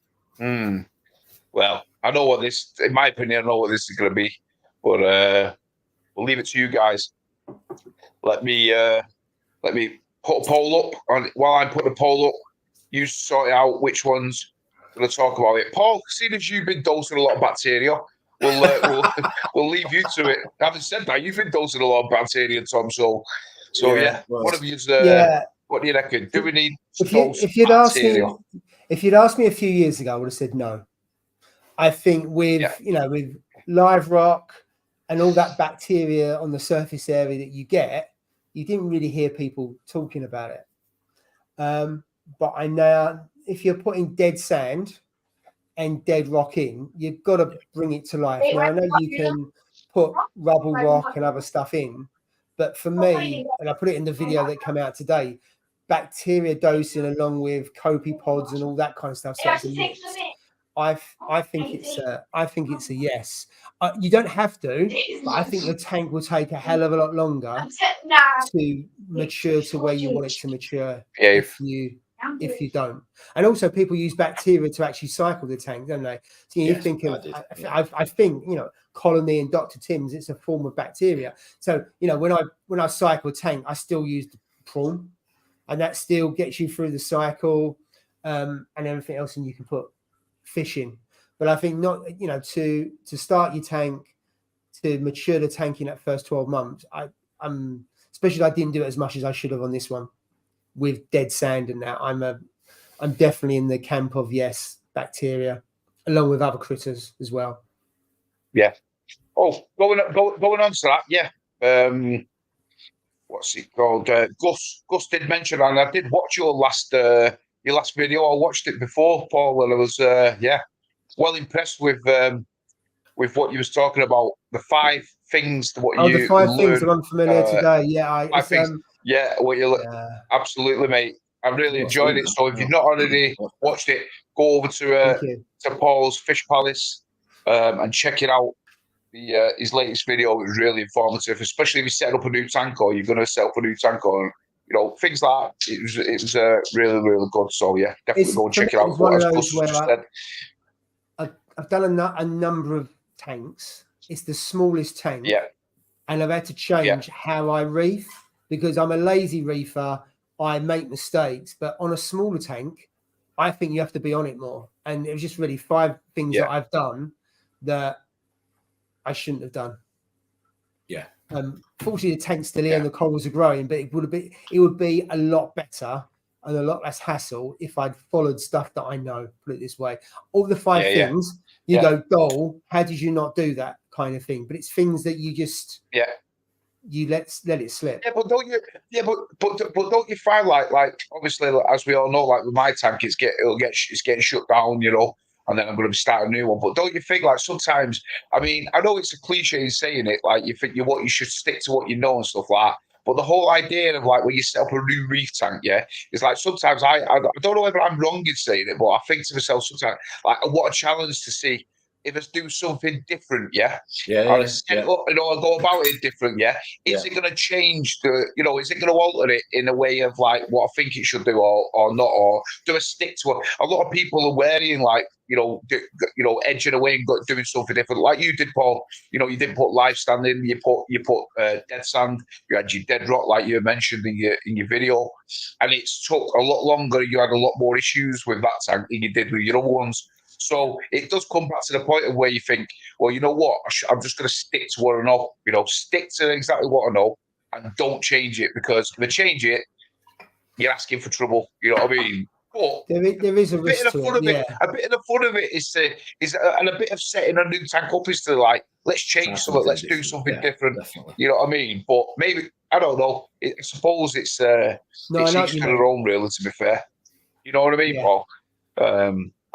Well, I know what this, in my opinion, I know what this is going to be, but we'll leave it to you guys. Let me put a poll up. While I'm putting a poll up, you sort out which one's going to talk about it. Paul, seeing as you've been dosing a lot of bacteria, we'll leave you to it. Having said that, you've been dosing a lot of bacteria, Tom. So one of you's. What do you reckon? Do we need if you'd asked me a few years ago, I would have said no. I think with live rock and all that bacteria on the surface area that you get, you didn't really hear people talking about it. But I know if you're putting dead sand and dead rock in, you've got to bring it to life. Now, I know you can put rubble rock and other stuff in, but for me, and I put it in the video that came out today, bacteria dosing along with copepods and all that kind of stuff. So it's a mix. I think it's a yes. You don't have to, but I think your tank will take a hell of a lot longer to mature to where you want it to mature if you don't. And also, people use bacteria to actually cycle the tank, don't they? So you think of, I think, you know, colony and Dr. Tim's, it's a form of bacteria. So, you know, when I cycle tank, I still use the prawn, and that still gets you through the cycle, and everything else, and you can put fish in. But I think not, you know, to start your tank, to mature the tank in that first 12 months, I'm especially I didn't do it as much as I should have on this one with dead sand and that. I'm definitely in the camp of yes, bacteria, along with other critters as well. Yeah. Oh, going on to that, yeah. What's it called? Gus did mention, and I did watch your last video. I watched it before, Paul, and I was well impressed with what you was talking about. The 5 things that what you the 5 things learned, that I'm familiar today. Yeah, what you absolutely, mate. I really enjoyed it. So if you've not already watched it, go over to Paul's Fish Palace and check it out. His latest video was really informative, especially if you set up a new tank or you're going to set up a new tank or things like that. It was really, really good. So yeah, definitely go and check it out. It's one of those where I've done a number of tanks. It's the smallest tank, and I've had to change how I reef because I'm a lazy reefer. I make mistakes, but on a smaller tank, I think you have to be on it more. And it was just really 5 things that I've done that I shouldn't have done. Yeah. Fortunately, the tank's still here and the corals are growing, but it would be a lot better and a lot less hassle if I'd followed stuff that I know. Put it this way: all the 5 things you go, "Goal, how did you not do that?" kind of thing. But it's things that you just you let it slip. Yeah, but don't you? Yeah, but don't you find like obviously, as we all know, like with my tank, it's getting shut down, and then I'm going to start a new one. But don't you think like sometimes? I mean, I know it's a cliche in saying it, like you think you should stick to what you know and stuff like that. But the whole idea of like when you set up a new reef tank, it's like sometimes I don't know whether I'm wrong in saying it, but I think to myself sometimes like what a challenge to see if us do something different, or set it up, go about it different, Is it going to change is it going to alter it in a way of like what I think it should do or not, or do I stick to it? A lot of people are wearing like edging away and doing something different, like you did, Paul. You didn't put live stand in. You put dead sand. You had your dead rock, like you mentioned in your video, and it took a lot longer. You had a lot more issues with that tank than you did with your other ones. So it does come back to the point of where you think, well, you know what? I'm just going to stick to what I know. Stick to exactly what I know and don't change it, because if I change it, you're asking for trouble. You know what I mean? But there is a risk to it. A bit of the fun of it and a bit of setting a new tank up is to like, let's change something, let's do something different. Definitely. You know what I mean? But maybe, I don't know. I suppose it's each to their own, really, to be fair. You know what I mean, Paul?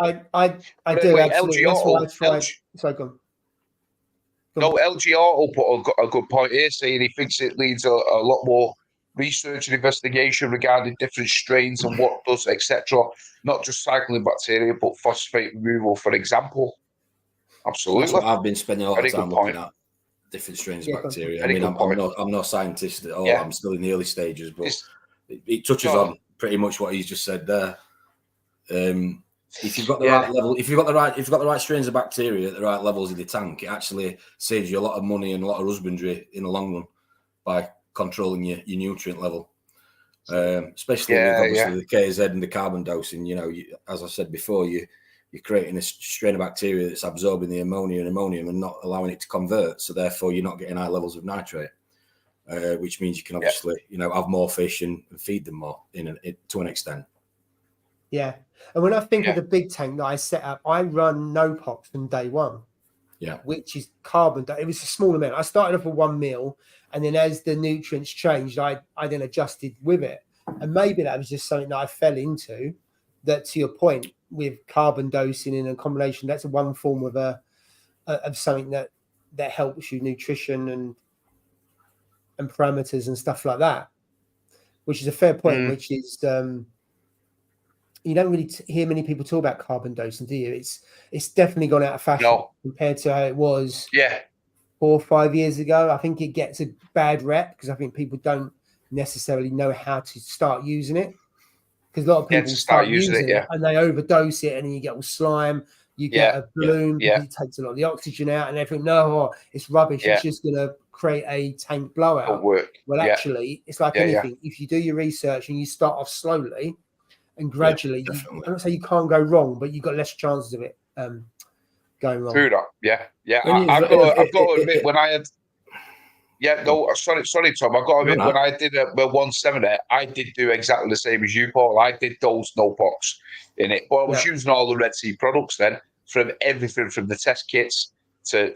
I do, absolutely. That's why I tried. LG Auto put a good point here, saying he thinks it needs a lot more research and investigation regarding different strains and what does, etc. Not just cycling bacteria, but phosphate removal, for example. Absolutely. That's what I've been spending a lot of time looking at, different strains of bacteria. I mean, I'm no scientist at all. I'm still in the early stages, but it touches on pretty much what he's just said there. If you've got the right level, if you've got the right strains of bacteria at the right levels in the tank, it actually saves you a lot of money and a lot of husbandry in the long run by controlling your nutrient level. Especially with obviously the KZ and the carbon dosing. As I said before, you're creating a strain of bacteria that's absorbing the ammonia and ammonium and not allowing it to convert. So therefore, you're not getting high levels of nitrate, which means you can obviously have more fish and feed them more to an extent. Yeah. And when I think of the big tank that I set up, I run no pops from day one. Yeah. Which is carbon. It was a small amount. I started off with 1 mil, and then as the nutrients changed, I then adjusted with it. And maybe that was just something that I fell into, that to your point with carbon dosing in a combination, that's one form of something that helps you nutrition and parameters and stuff like that, which is a fair point, which is you don't really hear many people talk about carbon dosing, do you? It's definitely gone out of fashion compared to how it was 4 or 5 years ago. I think it gets a bad rep because I think people don't necessarily know how to start using it. Because a lot of people start using it and they overdose it, and then you get all slime, you get a bloom because it takes a lot of the oxygen out, and they think, no, it's rubbish. It's just going to create a tank blowout. Well, actually, it's like anything. If you do your research and you start off slowly and gradually, I'm not saying you can't go wrong, but you've got less chances of it going wrong. True that. I've got to admit, when I had sorry, Tom. I've got to admit, when I did a 170, I did do exactly the same as you, Paul. I did dose no pox in it, but I was using all the Red Sea products then, from everything from the test kits to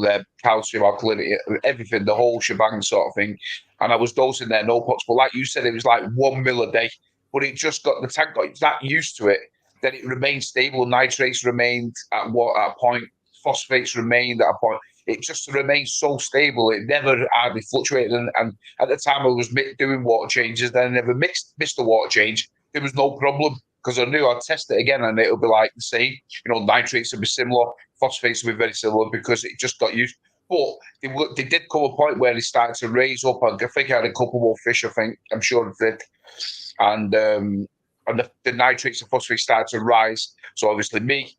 their calcium, alkalinity, everything, the whole shebang sort of thing. And I was dosing their no pox, but like you said, it was like 1 mil a day. But it just the tank got that used to it, then it remained stable. Nitrates remained at a point, phosphates remained at a point. It just remained so stable. It never hardly fluctuated. And at the time I was doing water changes, then I never missed a water change. There was no problem because I knew I'd test it again and it would be like the same. Nitrates would be similar, phosphates would be very similar because it just got used. But they did come a point where they started to raise up. I think I had a couple more fish, I'm sure it did. And the nitrates and phosphates started to rise. So obviously me,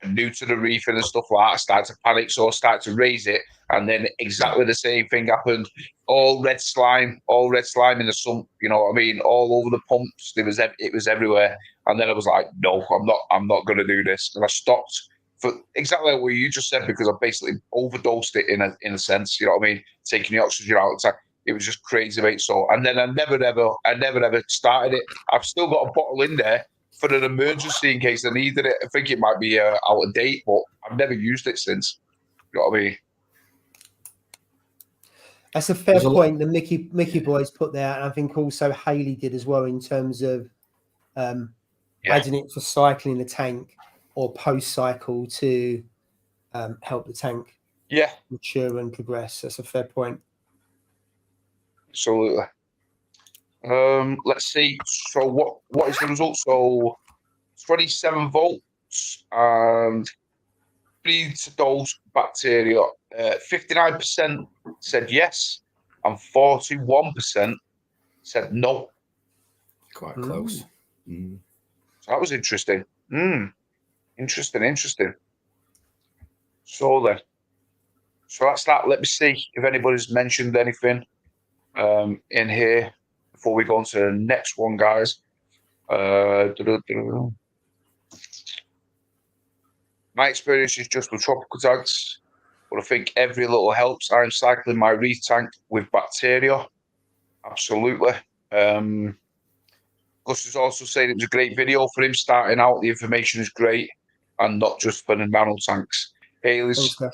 new to the reef and stuff like that, I started to panic, so I started to raise it, and then exactly the same thing happened. All red slime in the sump, you know what I mean, all over the pumps. It was everywhere. And then I was like, no, I'm not going to do this, and I stopped for exactly what you just said, because I basically overdosed it in a sense, you know what I mean, taking the oxygen out of the tank. It was just crazy, mate. So, and then I never ever started it. I've still got a bottle in there for an emergency in case I needed it. I think it might be out of date, but I've never used it since. You know what I mean? That's a fair point. The Mickey boys put there, and I think also Haley did as well, in terms of adding it for cycling the tank or post cycle to help the tank mature and progress. That's a fair point. Absolutely. Let's see. So what is the result? So 27 volts and breeds those bacteria. 59% said yes, and 41% said no. Quite close. So that was interesting. Interesting. So that's that. Let me see if anybody's mentioned anything in here before we go on to the next one, guys. My experience is just with tropical tanks, but I think every little helps. I'm cycling my reef tank with bacteria. Absolutely. Gus is also saying it was a great video for him starting out. The information is great, and not just for the nano tanks. Haley's, I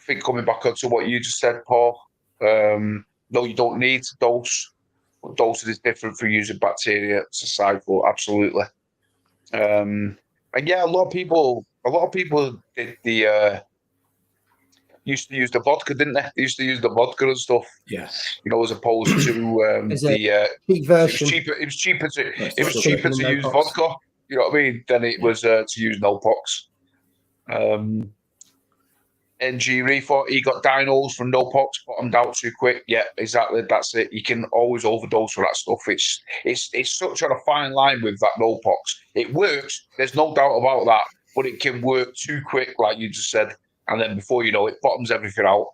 think, coming back onto what you just said, Paul. No, you don't need to dose. But dosing is different for using bacteria to cycle. Absolutely. And yeah, a lot of people did used to use the vodka, didn't they? They used to use the vodka and stuff. Yeah. As opposed to the cheap version. It was cheaper to use vodka. You know what I mean? Than it was to use no pox. NG Reefer, he got dinos from no pox, bottomed out too quick. Yeah, exactly. That's it. You can always overdose for that stuff. It's such a fine line with that no pox. It works. There's no doubt about that. But it can work too quick, like you just said. And then before you know it, bottoms everything out.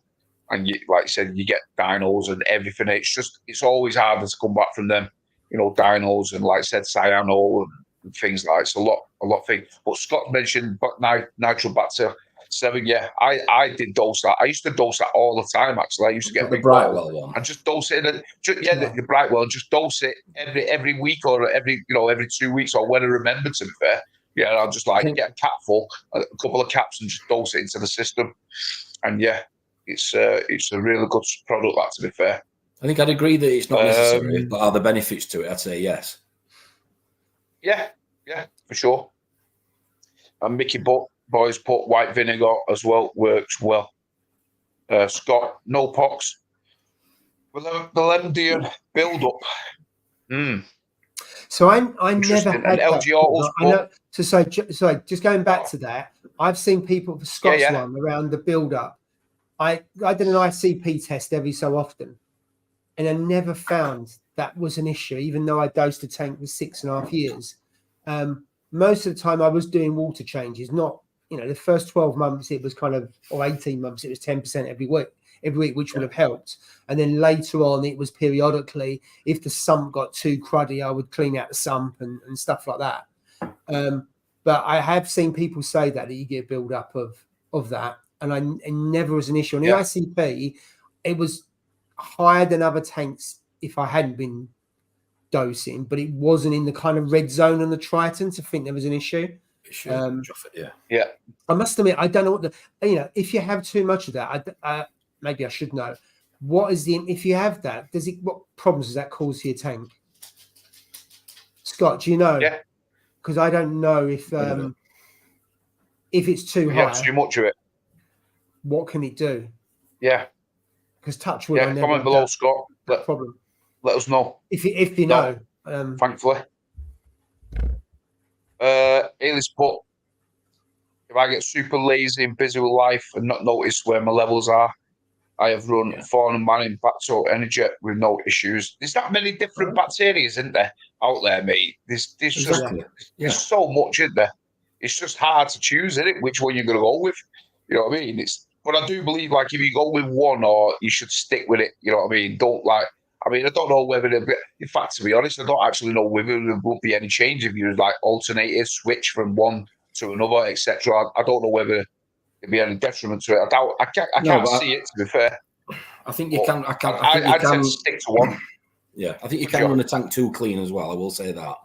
And like you said, you get dinos and everything. It's always harder to come back from them. Dinos and, like I said, cyano and things like that. It's a lot of things. But Scott mentioned nitrobacter 7. Yeah, I did dose that. I used to dose that all the time. Actually, I used to get the Brightwell one and just dose it. The Brightwell, and just dose it every week or every 2 weeks or when I remember. To be fair, yeah, I'll just get a cap full, a couple of caps, and just dose it into the system. And yeah, it's a really good product. That, to be fair, I think I'd agree that it's not necessary, but are the benefits to it? I'd say yes. Yeah, for sure. And Mickey Boys put white vinegar as well, works well. Scott, no pox. Well, the Lemdeer build up. So I never had and LG Autos. I know. So sorry, just going back to that, I've seen people for Scott's one around the build up. I did an ICP test every so often, and I never found that was an issue, even though I dosed the tank for 6.5 years. Most of the time I was doing water changes, not, the first 12 months it was kind of, or 18 months, it was 10% every week, which would have helped. And then later on it was periodically. If the sump got too cruddy, I would clean out the sump and stuff like that. But I have seen people say that you get a build up of that. And it never was an issue. On the ICP, it was higher than other tanks if I hadn't been dosing, but it wasn't in the kind of red zone on the Triton to think there was an issue. I must admit, I don't know what if you have too much of that, maybe I should know. What is if you have that, what problems does that cause to your tank? Scott, do you know? Yeah. Because I don't know if it's too high. Too much of it. What can it do? Yeah. Because touch wood, comment below, Scott. Problem. Let us know if you know. Thankfully, Ailey's put, if I get super lazy and busy with life and not notice where my levels are, I have run fawn and manning bacterial energy with no issues. There's that many different bacteria, isn't there, out there, mate? There's just so much, isn't there? It's just hard to choose, isn't it, which one you're going to go with? You know what I mean? But I do believe, like, if you go with one, or you should stick with it. You know what I mean? I don't know whether in fact, to be honest, I don't actually know whether there would be any change if you like alternated, switch from one to another, etc. I don't know whether there'd be any detriment to it. I can't see it, to be fair. I think you can. I tend to stick to one. Yeah, I think you can run a tank too clean as well. I will say that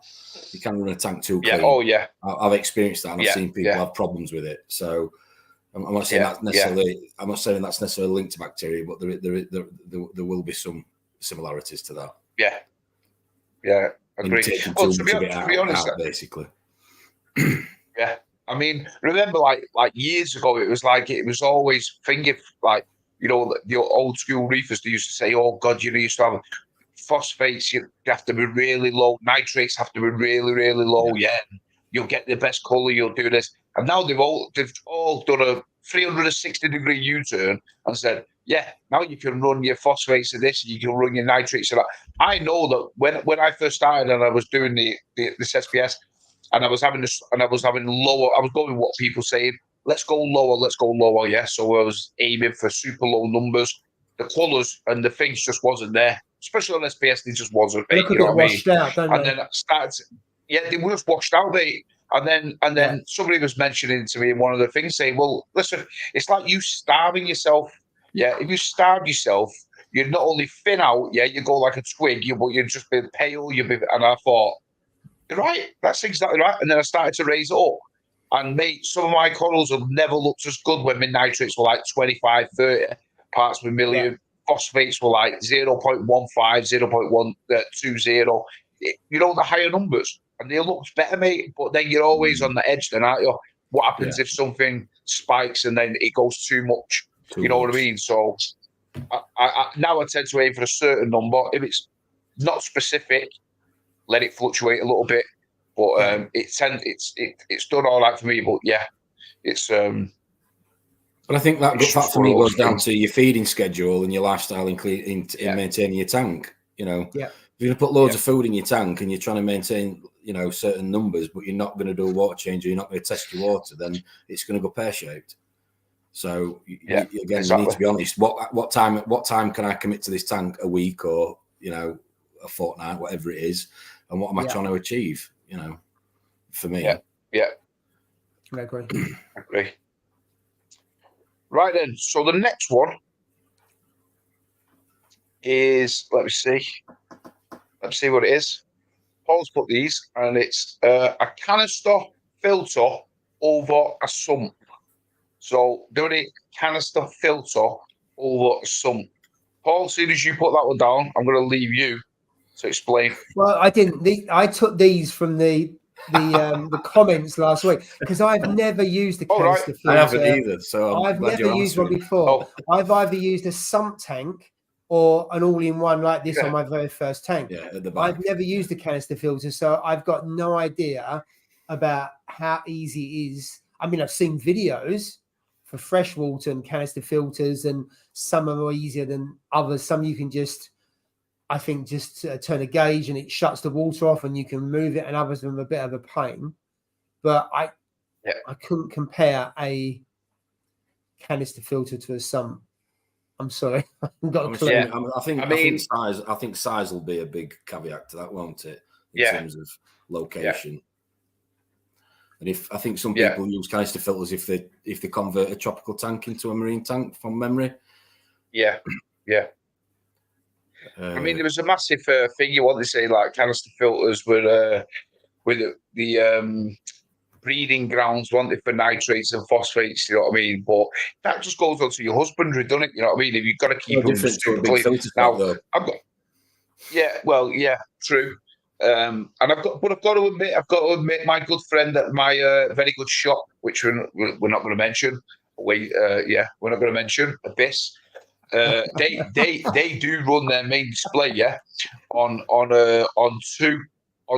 you can run a tank too clean. Oh yeah. I've experienced that, and I've seen people have problems with it. So I'm not saying that's necessarily. I'm not saying that's necessarily linked to bacteria, but there will be some similarities to that. Yeah, agree. Well, to be honest, basically. Yeah, I mean, remember, like years ago, it was always finger, like, the old school reefers. They used to say, "Oh God, you used to have phosphates. You have to be really low. Nitrates have to be really, really low. Yeah, you'll get the best color. You'll do this." And now they've all done a 360-degree U-turn and said, "Yeah, now you can run your phosphates of this, you can run your nitrates of that." I know that when I first started and I was doing this SPS, and I was having lower, I was going what people saying, let's go lower, yeah. So I was aiming for super low numbers. The colours and the things just wasn't there, especially on SPS. They just wasn't. Look a bit washed out, don't they? And then I started, they were just washed out, mate. And then somebody was mentioning to me in one of the things, saying, "Well, listen, it's like you starving yourself. Yeah, if you starve yourself, you'd not only thin out, you go like a twig, but you'd just be pale. And I thought, you're right, that's exactly right. And then I started to raise it up. And mate, some of my corals have never looked as good when my nitrates were like 25, 30 parts per million. Phosphates were like 0.15, 0.120. The higher numbers. And they look better, mate. But then you're always on the edge then, aren't you? What happens if something spikes and then it goes too much? You know what I mean? So now I tend to aim for a certain number. If it's not specific, let it fluctuate a little bit. But it's done all right for me. But it's. But I think that for me goes down to your feeding schedule and your lifestyle in maintaining your tank. If you put loads of food in your tank and you're trying to maintain, certain numbers, but you're not going to do a water change or you're not going to test your water, then it's going to go pear-shaped. So again, you need to be honest. What time can I commit to this tank? A week or a fortnight, whatever it is, and what am I trying to achieve? For me. Yeah. I agree. Right then. So the next one is, let me see what it is. Paul's put these, and it's a canister filter over a sump. So doing a canister filter over a sump. Paul, as soon as you put that one down, I'm going to leave you to explain. Well, I didn't. I took these from the comments last week because I've never used a canister filter. I haven't either, so I've never used one before. I've either used a sump tank or an all-in-one like this on my very first tank. Yeah, at the back. I've never used a canister filter, so I've got no idea about how easy it is. I mean, I've seen videos for freshwater and canister filters, and some are more easier than others. Some you can just, I think, just turn a gauge and it shuts the water off and you can move it, and others are a bit of a pain. But I couldn't compare a canister filter to a sump. I'm sorry, I've got a clue. Yeah, I think size will be a big caveat to that, won't it? In terms of location. And if I think some people use canister filters if they convert a tropical tank into a marine tank from memory. Yeah. I mean, there was a massive thing you want to say, like canister filters with the breeding grounds, weren't they, for nitrates and phosphates, you know what I mean? But that just goes on to your husbandry, doesn't it? You know what I mean? If you've got to keep them super clean. Now, I've got, true. And I've got to admit, my good friend at my very good shop, which we're not going to mention. We're not going to mention Abyss. They do run their main display, on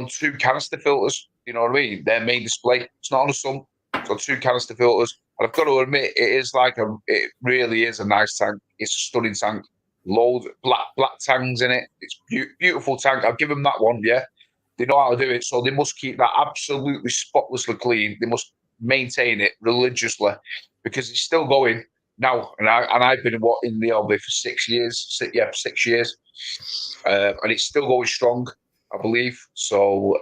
two canister filters. You know what I mean? Their main display. It's not on a sump. It's on two canister filters. And I've got to admit, it really is a nice tank. It's a stunning tank. Loads of black tangs in it. It's beautiful tank. I'll give them that one. Yeah, they know how to do it. So they must keep that absolutely spotlessly clean. They must maintain it religiously because it's still going now. And I've been in the LB for 6 years. 6 years, and it's still going strong, I believe. So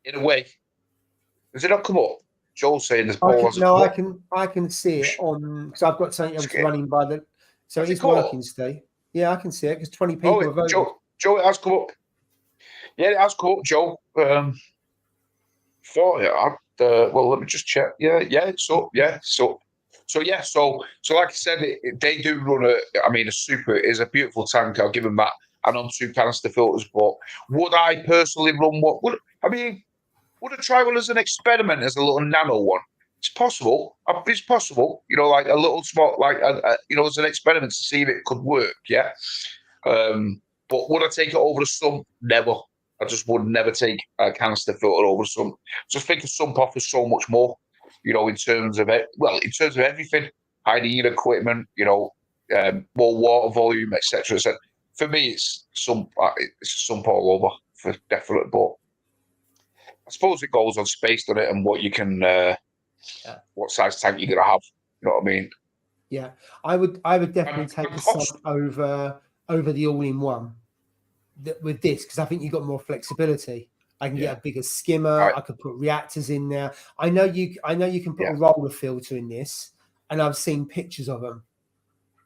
in a way, does it not come up? Joel's saying there's ball hasn't come up. I can see it on because I've got something else running by the. So it's working, Steve. Yeah, I can see it because 20 people have voted. Joe, it has come up. Yeah, it has come up, Joe. Well, let me just check. Yeah, it's up. Yeah, so like I said, they do run a super is a beautiful tank. I'll give them that. And on two canister filters, but would I personally run would I try one as an experiment, as a little nano one? It's possible. It's possible. You know, like a little small, like as an experiment to see if it could work. Yeah. But would I take it over the sump? Never. I just would never take a canister filter over the sump. Just think a sump offers so much more. You know, in terms of everything, hygiene equipment. You know, more water volume, etc. So for me, it's sump all over for definite. But I suppose it goes on space, doesn't it, and what you can. What size tank you're gonna have? You know what I mean? Yeah, I would definitely take the sump over the all-in-one with this because I think you've got more flexibility. I can get a bigger skimmer. I could put reactors in there. I know you can put a roller filter in this, and I've seen pictures of them,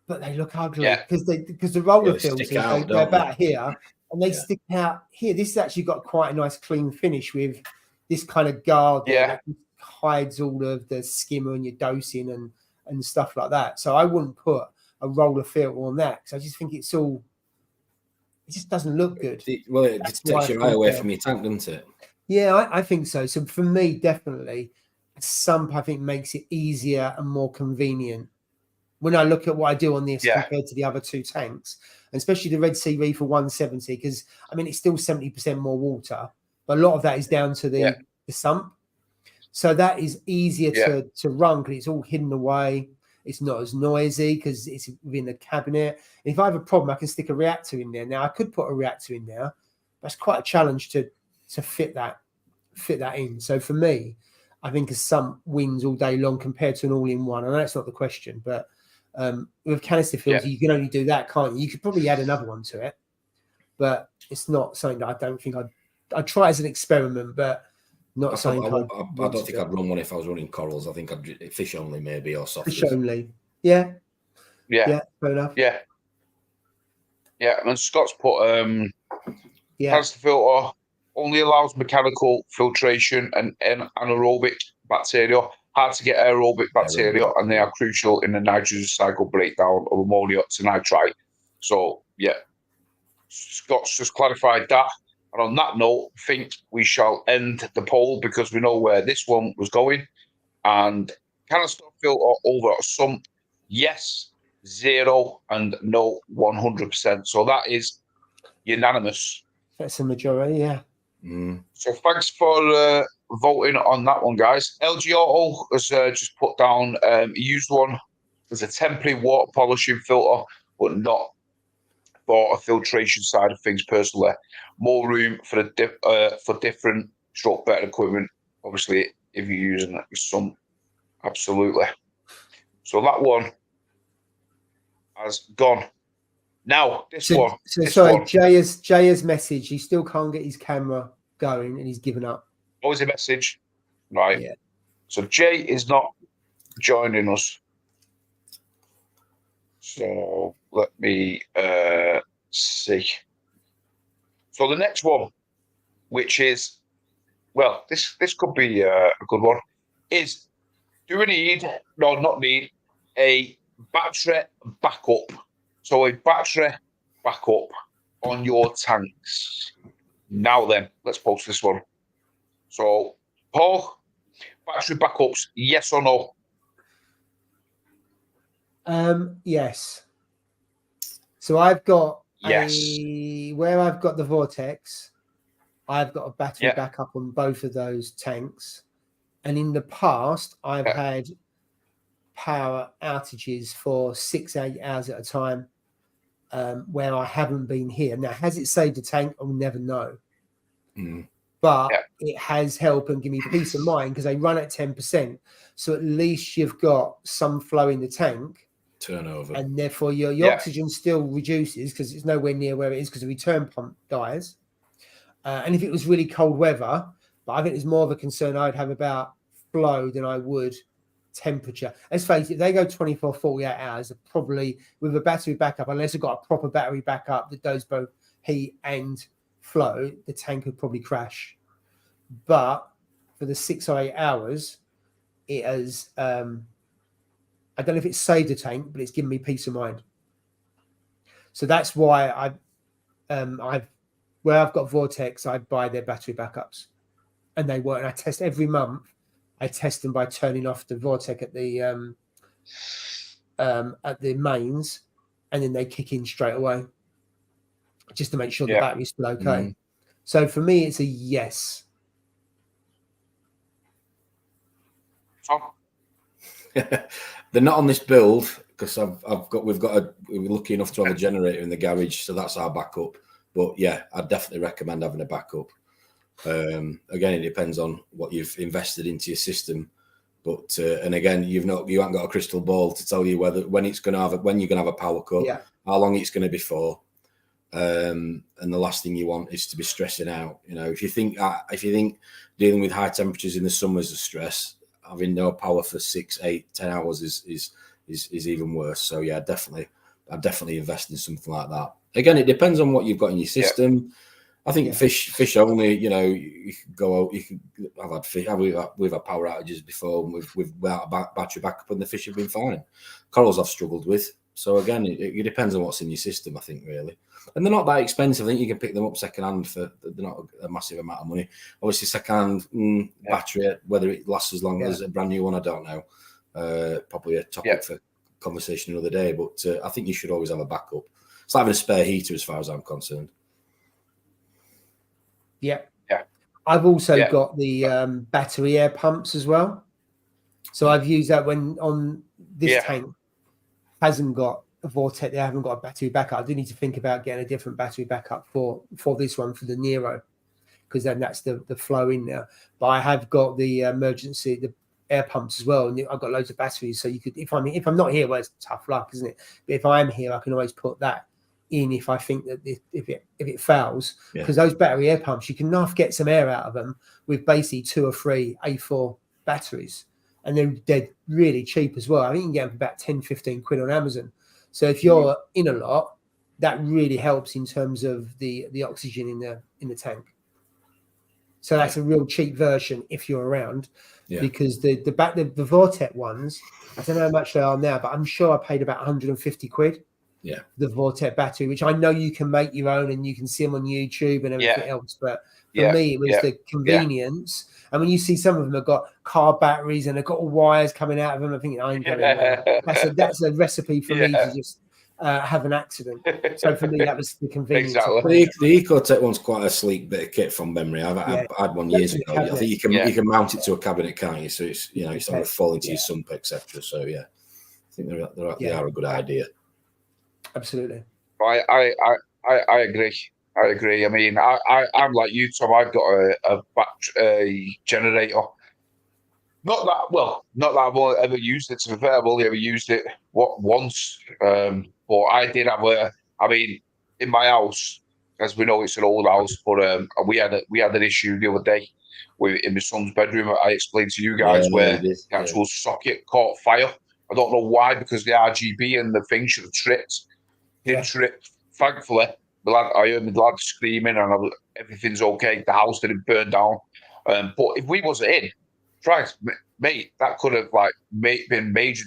but they look ugly because the roller filters they're about here and they stick out here. This has actually got quite a nice clean finish with this kind of guard that hides all of the skimmer and your dosing and stuff like that. So I wouldn't put a roller filter on that because I just think it just doesn't look good. It takes your eye away from your tank, doesn't it? Yeah, I think so. So for me, definitely, a sump I think makes it easier and more convenient. When I look at what I do on this compared to the other two tanks, and especially the Red Sea Reef for 170, because I mean it's still 70% more water, but a lot of that is down to the sump. So that is easier to run because it's all hidden away. It's not as noisy because it's within the cabinet. And if I have a problem, I can stick a reactor in there. Now I could put a reactor in there, but it's quite a challenge to fit that in. So for me, I think a sump wins all day long compared to an all-in-one. I know that's not the question, but with canister filter, you can only do that, can't you? You could probably add another one to it, but it's not something that I don't think I'd try as an experiment, but not something I don't think I'd run one if I was running corals. I think I'd fish only maybe or soft. Fish only. Yeah, fair enough. Yeah. And Scott's put canister filter only allows mechanical filtration and anaerobic bacteria. Hard to get aerobic bacteria, and they are crucial in the nitrogen cycle breakdown of ammonia to nitrite. So Scott's just clarified that. And on that note, I think we shall end the poll because we know where this one was going. And canister filter over a sump, yes, 0, and no 100%. So that is unanimous. That's a majority, yeah. So thanks for voting on that one, guys. LG Auto has just put down used one as a temporary water polishing filter, but not for a filtration side of things personally. More room for different stroke better equipment. Obviously, if you're using some, absolutely. So that one has gone. Now this one. Sorry, Jay has messaged. He still can't get his camera going, and he's given up. What was the message? Right. Yeah. So Jay is not joining us. So let me see. So the next one, which is, well, this could be a good one, is do we need, no, not need, a battery backup? So a battery backup on your tanks. Now then, let's post this one. So, Paul, battery backups, yes or no? Yes. So I've got yes. Where I've got the Vortex, I've got a battery Yeah. backup on both of those tanks. And in the past, I've had power outages for 6-8 hours at a time where I haven't been here. Now, has it saved the tank? I'll never know. But it has helped and give me peace of mind because they run at 10%. So at least you've got some flow in the tank. Turnover. And therefore your oxygen still reduces because it's nowhere near where it is because the return pump dies. And if it was really cold weather, but I think it's more of a concern I'd have about flow than I would temperature. Let's face it, if they go 24, 48 hours, probably with a battery backup, unless you've got a proper battery backup that does both heat and flow, the tank would probably crash. But for the 6 or 8 hours, it has, I don't know if it's saved the tank, but it's given me peace of mind. So that's why where I've got Vortex, I buy their battery backups, and they work. And I test every month. I test them by turning off the Vortex at the mains, and then they kick in straight away, just to make sure the battery's still okay. So for me, it's a yes. They're not on this build because we're lucky enough to have a generator in the garage, so that's our backup. But yeah, I'd definitely recommend having a backup. Again, it depends on what you've invested into your system. But and again, you haven't got a crystal ball to tell you when you're going to have a power cut, how long it's going to be for. And the last thing you want is to be stressing out. You know, if you think dealing with high temperatures in the summer is a stress, having no power for 6, 8, 10 hours is even worse. So yeah, I'd definitely invest in something like that. Again, it depends on what you've got in your system. I think fish only. You know, you can go out. We've had power outages before without a battery backup, and the fish have been fine. Corals I've struggled with. So again, it depends on what's in your system. I think really, and they're not that expensive. I think you can pick them up second hand they're not a massive amount of money. Obviously, second hand battery, whether it lasts as long as a brand new one, I don't know. Probably a topic for conversation another day. But I think you should always have a backup. It's like having a spare heater, as far as I'm concerned. Yeah. I've also got the battery air pumps as well. So I've used that when on this tank hasn't got a Vortex, they haven't got a battery backup. I do need to think about getting a different battery backup for this one, for the Nero, because then that's the flow in there. But I have got the the air pumps as well, and I've got loads of batteries. So you could, if I'm not here, well, it's tough luck, isn't it? But if I am here, I can always put that in if I think that if it fails, because those battery air pumps, you can half get some air out of them with basically 2 or 3 A4 batteries, and they're really cheap as well. I think you can get them for about 10-15 quid on Amazon. So if you're in a lot, that really helps in terms of the oxygen in the tank. So that's a real cheap version if you're around, because the Vortex ones, I don't know how much they are now, but I'm sure I paid about 150 quid. the Vortex battery, which I know you can make your own and you can see them on YouTube and everything else. But for me, it was the convenience. And when you see some of them have got car batteries and they've got wires coming out of them, I think I ain't going there. That's a recipe for me to just have an accident. So for me, that was the convenience. Exactly. The Ecotech one's quite a sleek bit of kit from memory. I've had one years ago. I think you can mount it to a cabinet, can't you? So it's it's not fall into your sump, etc. So I think they are a good idea. Absolutely. I agree. I agree. I mean, I'm like you, Tom. I've got a generator. Not that I've ever used it. To be fair, I've only ever used it once. But I did have in my house, as we know, it's an old house. But we had an issue the other day in my son's bedroom. I explained to you guys where the actual socket caught fire. I don't know why, because the RGB and the thing should have tripped. Didn't trip. Thankfully, I heard my lad screaming, and everything's okay. The house didn't burn down. But if we wasn't in, Christ, mate, that could have been major.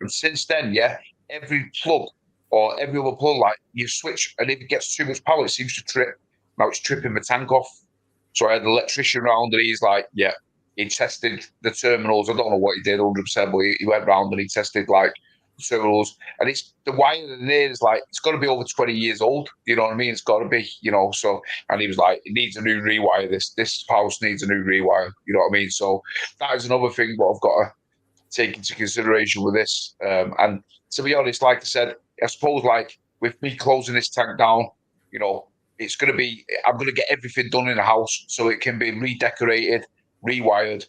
And since then, every plug or every other plug, you switch, and if it gets too much power, it seems to trip. Now it's tripping my tank off. So I had an electrician around, and he's like, he tested the terminals. I don't know what he did 100%, but he went round and he tested terminals, and it's the wire in there is it's got to be over 20 years old. You know what I mean? It's got to be, so. And he was like, it needs a new rewire. This house needs a new rewire. You know what I mean? So that is another thing what I've got to take into consideration with this. And to be honest, like I said, I suppose with me closing this tank down, it's going to be, I'm going to get everything done in the house so it can be redecorated, rewired,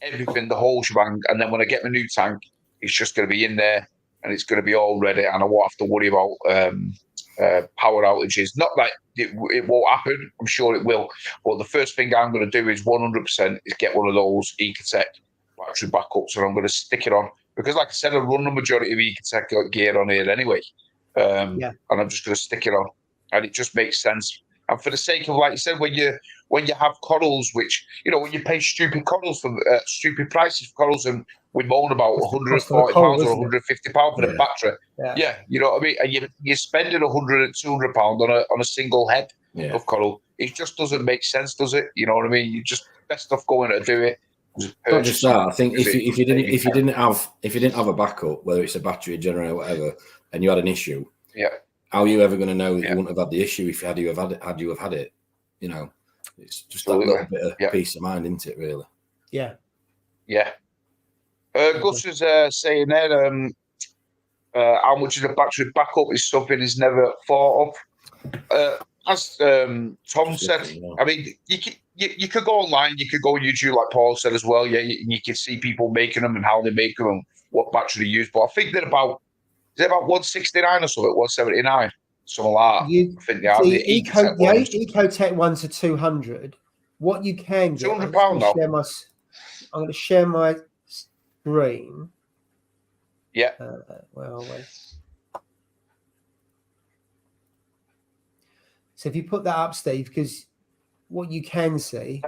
everything, the whole shebang. And then when I get my new tank, it's just going to be in there. And it's going to be all ready, and I won't have to worry about power outages. Not that it won't happen. I'm sure it will. But the first thing I'm going to do is 100% is get one of those Ecotech battery backups, and I'm going to stick it on. Because like I said, I run the majority of Ecotech gear on here anyway. And I'm just going to stick it on. And it just makes sense. And for the sake of, like you said, when you have corals, which, when you pay stupid corals for stupid prices for corals, and we moan about £140 or £150 for the battery. You know what I mean? And you're spending £100 and £200 on a single head of coral. It just doesn't make sense, does it? You know what I mean? You just best off going to do it. Not just that. I think if you didn't have a backup, whether it's a battery, a generator, whatever, and you had an issue, how are you ever going to know that you wouldn't have had the issue if you have had it? It's just that little bit of peace of mind, isn't it? Really? Yeah. Gus is saying there, how much is a battery backup is something he's never thought of. As Tom said, I mean, you could go online, you could go on YouTube, like Paul said as well. You can see people making them and how they make them and what battery they use. But I think they're about 169 or something, 179, something like that. I think they are. The Ecotech ones are 200. What you can get, £200 now. I'm going to share my screen. Yeah. Where are we? So if you put that up, Steve, because what you can see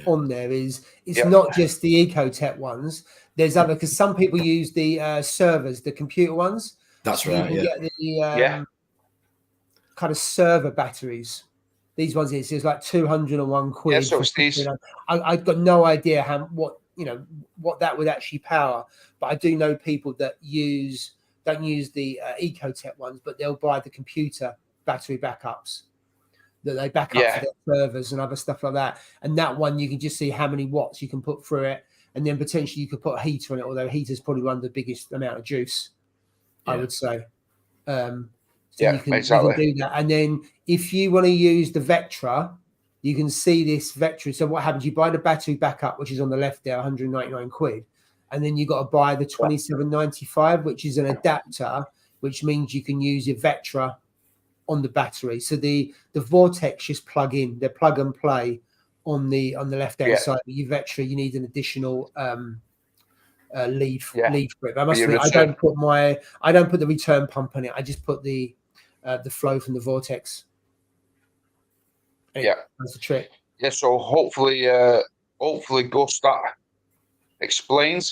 on there is it's not just the Ecotech ones. There's other, because some people use the servers, the computer ones. That's right. You can get the kind of server batteries. These ones, it's like 201 quid. Yeah, so it's these. I've got no idea what that would actually power, but I do know people that don't use the Ecotech ones, but they'll buy the computer battery backups that they back up to their servers and other stuff like that. And that one, you can just see how many watts you can put through it, and then potentially you could put a heater on it. Although heater's probably one of the biggest amount of juice, I would say. You can do that. And then if you want to use the Vectra, you can see this Vectra. So what happens? You buy the battery backup, which is on the left there, 199 quid. And then you got to buy the 27.95, which is an adapter, which means you can use your Vectra on the battery. So the Vortex just plug in, they plug and play on the left hand side. But your Vectra, you need an additional lead for it. I must admit, I don't put the return pump on it. I just put the flow from the Vortex. That's the trick. Yeah, so hopefully Gus that explained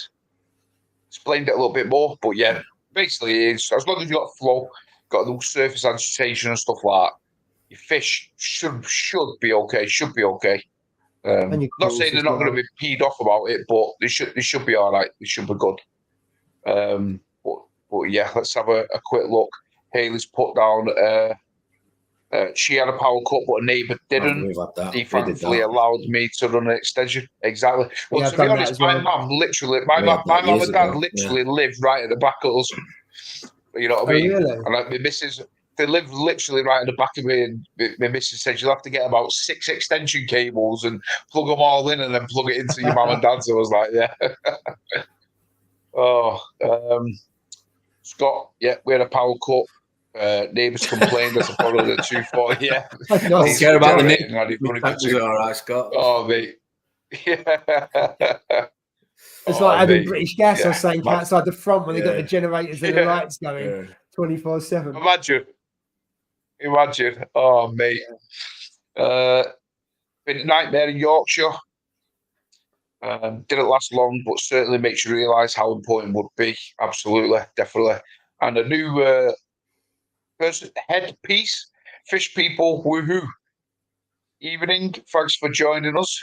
it a little bit more. But basically it's as long as you got flow, got no surface agitation and stuff like that, your fish should be okay. Should be okay. Not saying they're not going to be peed off about it, but they should be all right. They should be good. But yeah, let's have a quick look. Haley's put down. She had a power cut, but a neighbour didn't. He thankfully allowed me to run an extension. Exactly. Well, to be honest, my mum and dad literally lived right at the back of us. You know what I mean? Really? And like my missus, they live literally right at the back of me. And my missus said you'll have to get about 6 extension cables and plug them all in, and then plug it into your mum and dad's. So I was like, yeah. Scott, yeah, we had a power cut. Neighbours complained as a part of the 240. Yeah, I don't care about the neighbours. All right, Scott. Oh, mate. Yeah. It's like having British Gas or something outside the front when they got the generators and the lights going 24/7. Imagine. Oh, mate. Been a nightmare in Yorkshire. Didn't last long, but certainly makes you realise how important it would be. Absolutely, definitely. And a new headpiece, fish people, woohoo. Evening, thanks for joining us.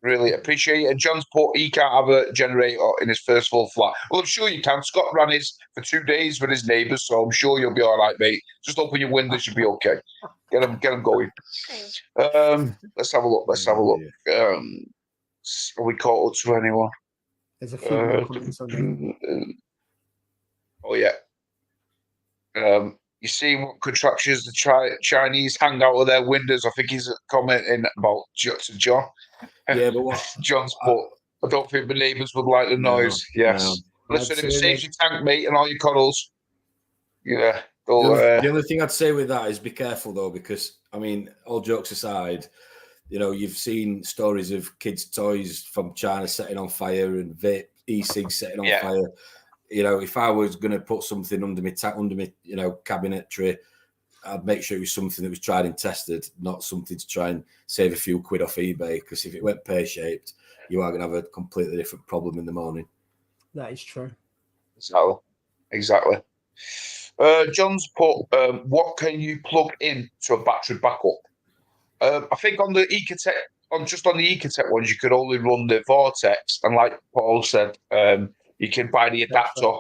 Really appreciate it. And John's put he can't have a generator in his first full flat. Well, I'm sure you can. Scott ran his for 2 days with his neighbours, so I'm sure you'll be all right, mate. Just open your windows, you'll be okay. Get them going. Let's have a look. Are we caught up to anyone? There's a few more comments on there. Oh yeah. You see what contraptions the Chinese hang out of their windows. I think he's commenting about to John. Yeah, but what John's put, I don't think the neighbours would like the noise. Yes. No, listen, if it saves your tank, mate, and all your cuddles. Yeah. The only thing I'd say with that is be careful though, because I mean, all jokes aside, you know, you've seen stories of kids' toys from China setting on fire and vape e-cigs setting on fire. You know, if I was going to put something under my cabinetry, I'd make sure it was something that was tried and tested, not something to try and save a few quid off eBay. Because if it went pear-shaped, you are going to have a completely different problem in the morning. That is true. Exactly. John's put, what can you plug in to a battery backup? I think on the Ecotech, on the Ecotech ones, you could only run the Vortex, and like Paul said, you can buy the adapter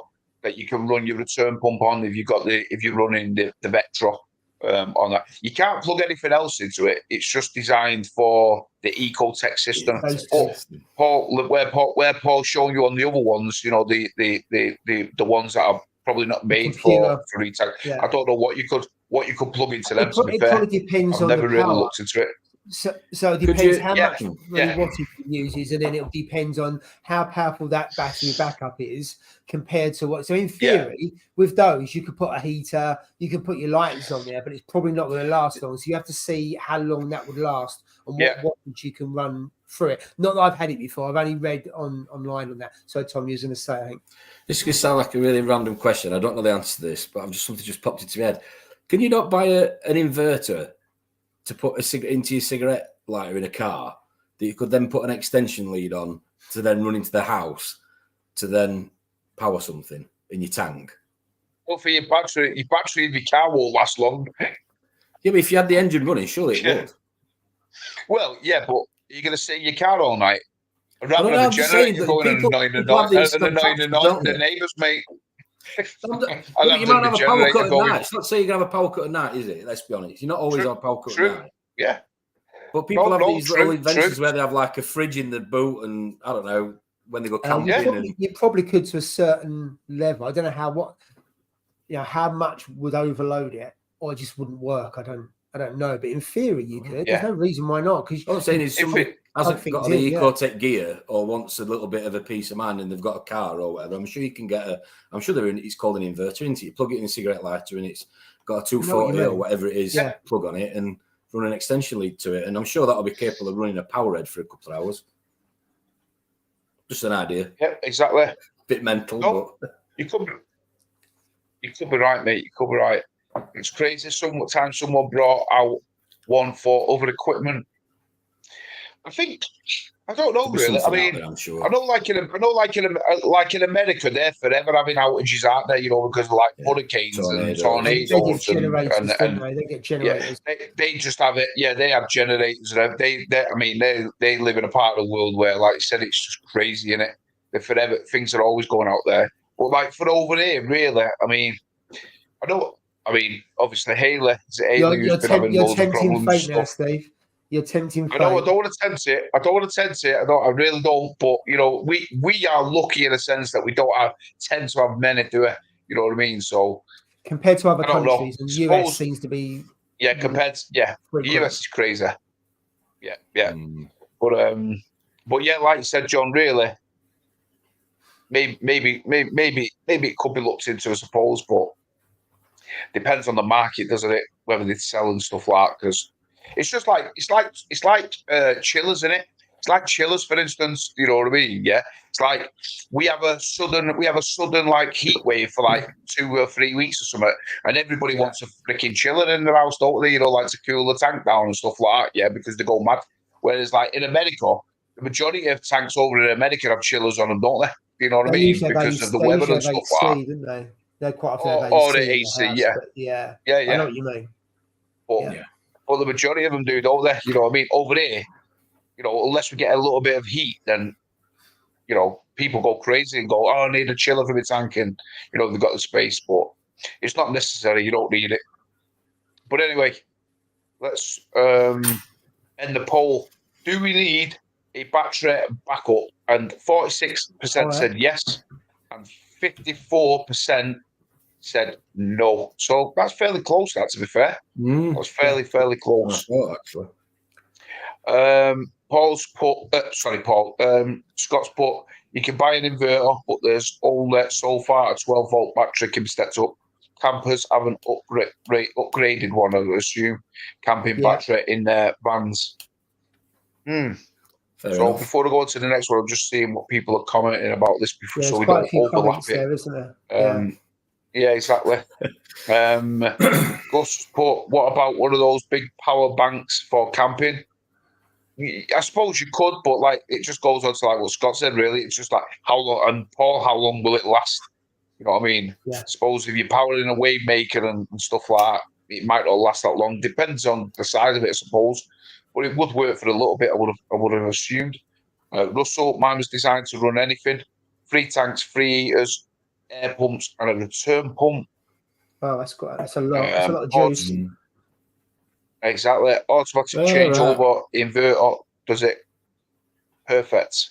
that you can run your return pump on if you're running the Vectra on that. You can't plug anything else into it. It's just designed for the Ecotech system. Paul, where Paul's showing you on the other ones, you know, the ones that are probably not made for retail. Yeah. I don't know what you could plug into them. It probably depends on I've never the really power. looked into it. So it depends how much wattage it uses, and then it depends on how powerful that battery backup is compared to what. So in theory, with those, you could put a heater, you can put your lights on there, but it's probably not going to last long. So you have to see how long that would last and what wattage you can run through it. Not that I've had it before. I've only read online on that. So Tom, you was going to say, I think. This could sound like a really random question. I don't know the answer to this, but something just popped into my head. Can you not buy an inverter to put into your cigarette lighter in a car that you could then put an extension lead on to then run into the house to then power something in your tank? Well, for your battery in your car won't last long. Yeah, but if you had the engine running, surely it would. Well, yeah, but you're going to sit in your car all night. Rather than a generator going and annoying the neighbours, mate. You might have a power cut at night. It's not saying you're going to have a power cut at night, is it? Let's be honest. You're not always on power cut at night. Yeah. But people have these little inventions where they have like a fridge in the boot and, I don't know, when they go camping. You probably could to a certain level. I don't know how much would overload it or it just wouldn't work. I don't know. But in theory, you could. There's no reason why not. Because all I'm saying is somebody hasn't got the Ecotech gear or wants a little bit of a peace of mind and they've got a car or whatever. I'm sure you can get it's called an inverter, isn't it? You plug it in a cigarette lighter and it's got a 240 or whatever it is, plug on it and run an extension lead to it. And I'm sure that'll be capable of running a power head for a couple of hours. Just an idea. Yeah, exactly. Bit mental, but you could be right, mate. You could be right. It's crazy. Someone brought out one for other equipment. I don't know really. I mean, there, I'm sure. I know, like in America, they're forever having outages, aren't they? You know, because of like hurricanes and tornadoes. They get generators, don't they? They get generators. Yeah, they just have it. Yeah, they have generators. I mean, they live in a part of the world where, like you said, it's just crazy, innit? They're forever. Things are always going out there. But like for over here, really, I mean, I don't. I mean, obviously, Haley. Who's been having loads of problems and stuff. Now, Steve. You're tempting fate. I know. I don't want to tempt it. I really don't. But you know, we are lucky in a sense that we don't tend to have many do it. You know what I mean? So compared to other countries, and the US seems to be the US is crazy. Yeah. But yeah, like you said, John, really, maybe it could be looked into, I suppose, but depends on the market, doesn't it? Whether they sell and stuff like that, because. It's just like chillers, isn't it? It's like chillers, for instance. You know what I mean? Yeah. It's like we have a sudden like heat wave for like 2 or 3 weeks or something, and everybody wants a freaking chiller in their house, don't they? You know, like to cool the tank down and stuff like that. Yeah, because they go mad. Whereas like in America, the majority of tanks over in America have chillers on them, don't they? You know what I mean? Because of the weather and stuff like that. Didn't they? They're quite often or the AC, yeah. I know what you mean. But the majority of them do, don't they? You know what I mean? Over here, you know, unless we get a little bit of heat, then, you know, people go crazy and go, oh, I need a chiller for my tank. And, you know, they've got the space, but it's not necessary. You don't need it. But anyway, let's end the poll. Do we need a battery backup? And 46% said yes, and 54% said no. So that's fairly close, that, to be fair. That's fairly close. Oh, actually. Paul's put, Paul, Scott's put, you can buy an inverter, but there's only so far a 12-volt battery can be stepped up. Campers haven't upgraded one, I would assume, camping battery in their vans. So before I go on to the next one, I'm just seeing what people are commenting about this before, so we don't overlap it. There, isn't there? Yeah, exactly. Gus put, what about one of those big power banks for camping? I suppose you could, but like it just goes on to like what Scott said, really. It's just like how long, and Paul, how long will it last? You know what I mean? Yeah. I suppose if you're powering a wave maker and stuff like that, it might not last that long. Depends on the size of it, I suppose. But it would work for a little bit, I would have assumed. Russell, mine was designed to run anything. 3 tanks, 3 heaters, air pumps, and a return pump. Oh, that's a lot. That's a lot of juice. Exactly. Automatic changeover inverter does it perfect.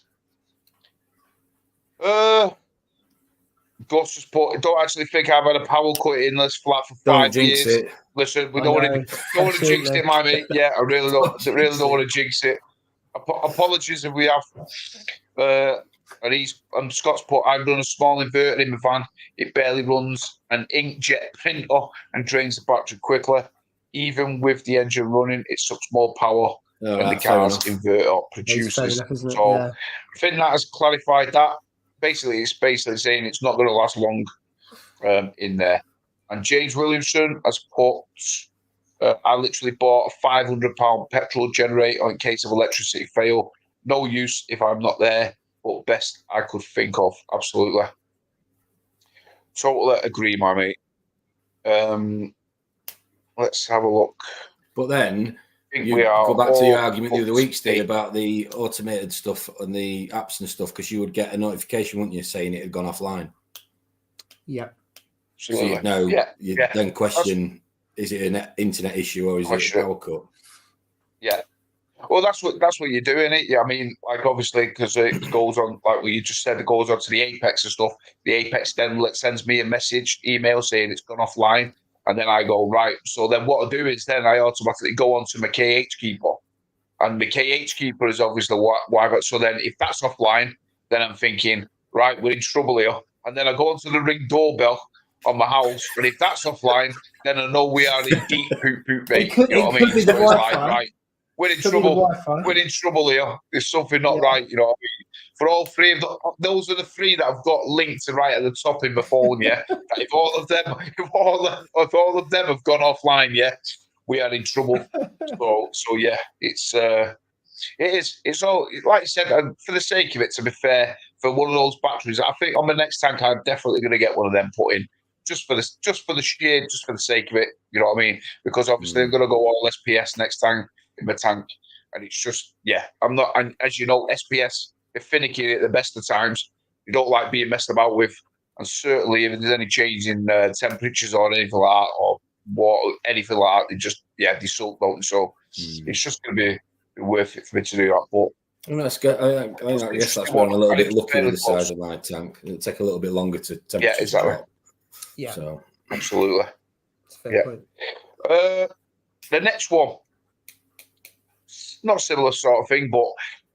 Gus just put, I don't actually think I've had a power cut in this flat for 5 years. It. Listen, we don't want to jinx it, my mate. Yeah, I really don't want to jinx it. Apologies if we have. And Scott's put, I've done a small inverter in my van. It barely runs an inkjet printer and drains the battery quickly. Even with the engine running, it sucks more power than the car's inverter produces. Enough, I think that has clarified that. Basically, it's saying it's not going to last long in there. And James Williamson has put, I literally bought a £500 petrol generator in case of electricity fail. No use if I'm not there, but best I could think of. Absolutely. Totally agree, my mate. Let's have a look. But then you go back to your argument the other week, Steve, about the automated stuff and the apps and stuff, because you would get a notification, wouldn't you, saying it had gone offline? Yeah. So you'd know, then question, is it an internet issue or is it a power cut? Yeah. Well, that's what you're doing, it. Yeah, I mean, like obviously, because it goes on, like what you just said, it goes on to the Apex and stuff. The Apex then sends me a email saying it's gone offline. And then I go, right. So then what I do is then I automatically go on to my KH keeper. And the KH keeper is obviously what I got. So then if that's offline, then I'm thinking, right, we're in trouble here. And then I go onto the Ring doorbell on my house. And if that's offline, then I know we are in deep poop, mate. You know what I mean? So it's like, right, we're in trouble. We're in trouble here. There's something not right, you know what I mean? For all 3 of those are the 3 that I've got linked right at the top in my phone. Yeah, if all of them have gone offline, yeah, we are in trouble. So yeah, it's it is. It's all like I said. And for the sake of it, to be fair, for one of those batteries, I think on the next tank, I'm definitely going to get one of them put in, just for the sake of it. You know what I mean? Because obviously I'm going to go all SPS next time in my tank, and it's just I'm not. And as you know, SPS they're finicky at the best of times. You don't like being messed about with, and certainly if there's any change in temperatures or anything like that, or water, anything like that, they just they suck, don't they? So it's just going to be worth it for me to do that. But that's good. I guess that's where I'm a little bit lucky with the size of my tank. It'll take a little bit longer to temperatures drop. Yeah, so absolutely. That's a fair point. The next one, not a similar sort of thing, but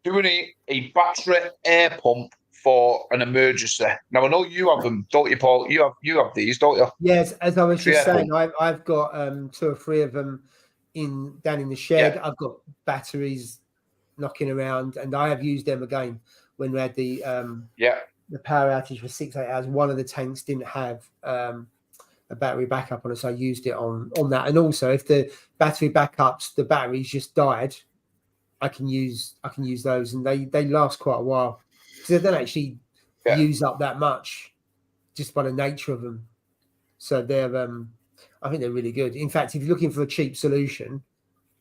doing a battery air pump for an emergency. Now I know you have them, don't you, Paul? You have these, don't you? Yes, as I was just saying, I've got 2 or 3 of them down in the shed. I've got batteries knocking around, and I have used them again when we had the power outage for 6-8 hours. One of the tanks didn't have a battery backup on it, so I used it on that. And also, if the battery backups, the batteries just died, I can use those, and they last quite a while because they don't actually use up that much just by the nature of them. So they're I think they're really good. In fact, if you're looking for a cheap solution,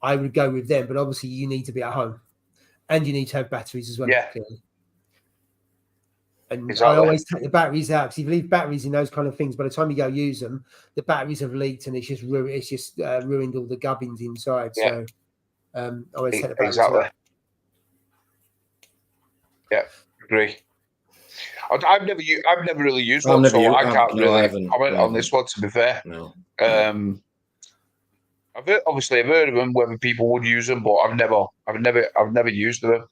I would go with them. But obviously, you need to be at home, and you need to have batteries as well. Yeah. Clearly. And exactly. I always take the batteries out because if you leave batteries in those kind of things, by the time you go use them, the batteries have leaked and it's just ruined all the gubbins inside. Yeah. So I always take the batteries out. Yeah, agree. I've never really used one, so I can't really comment on this one. To be fair, no. I've heard of them, whether people would use them, but I've never used them.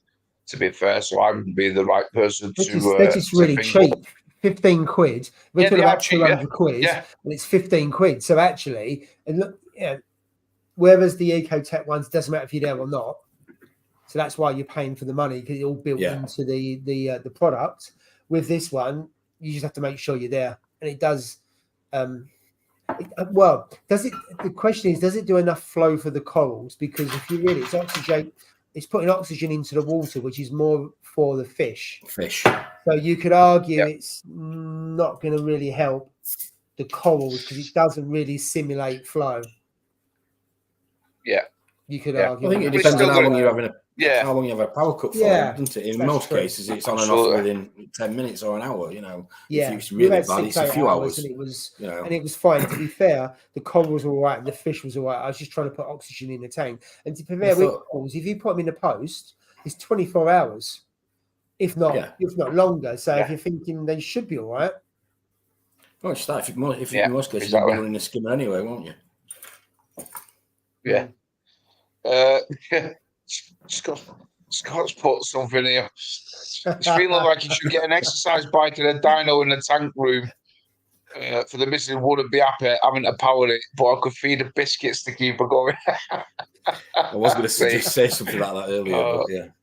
To be fair, so I wouldn't be the right person to. They're just really cheap. 15 quid. We're talking about 200 quid, and it's 15 quid. So actually, and look, whereas the Ecotech ones doesn't matter if you're there or not. So that's why you're paying for the money, because it's all built into the product. With this one, you just have to make sure you're there, and it does. Does it? The question is, does it do enough flow for the corals? Because if you really, it's putting oxygen into the water, which is more for the fish. So you could argue it's not going to really help the corals because it doesn't really simulate flow. Yeah. You could argue. I think it depends on how long you're having how long you have a power cut for, doesn't it? In most cases, it's on and off within 10 minutes or an hour. You know, if it's really bad, it's a few hours. And it was fine. To be fair, the coral was all right and the fish was all right. I was just trying to put oxygen in the tank. And to be fair with corals, if you put them in the post, it's 24 hours, if not longer. So if you're thinking they should be all right. Well, it's that. If in most cases, you'll be running a skimmer anyway, won't you? Yeah. Scott's put something here. It's feeling like he should get an exercise bike and a dyno in the tank room. For the missus wouldn't be happy having to power it, but I could feed her biscuits to keep her going. I was going to say something like that earlier,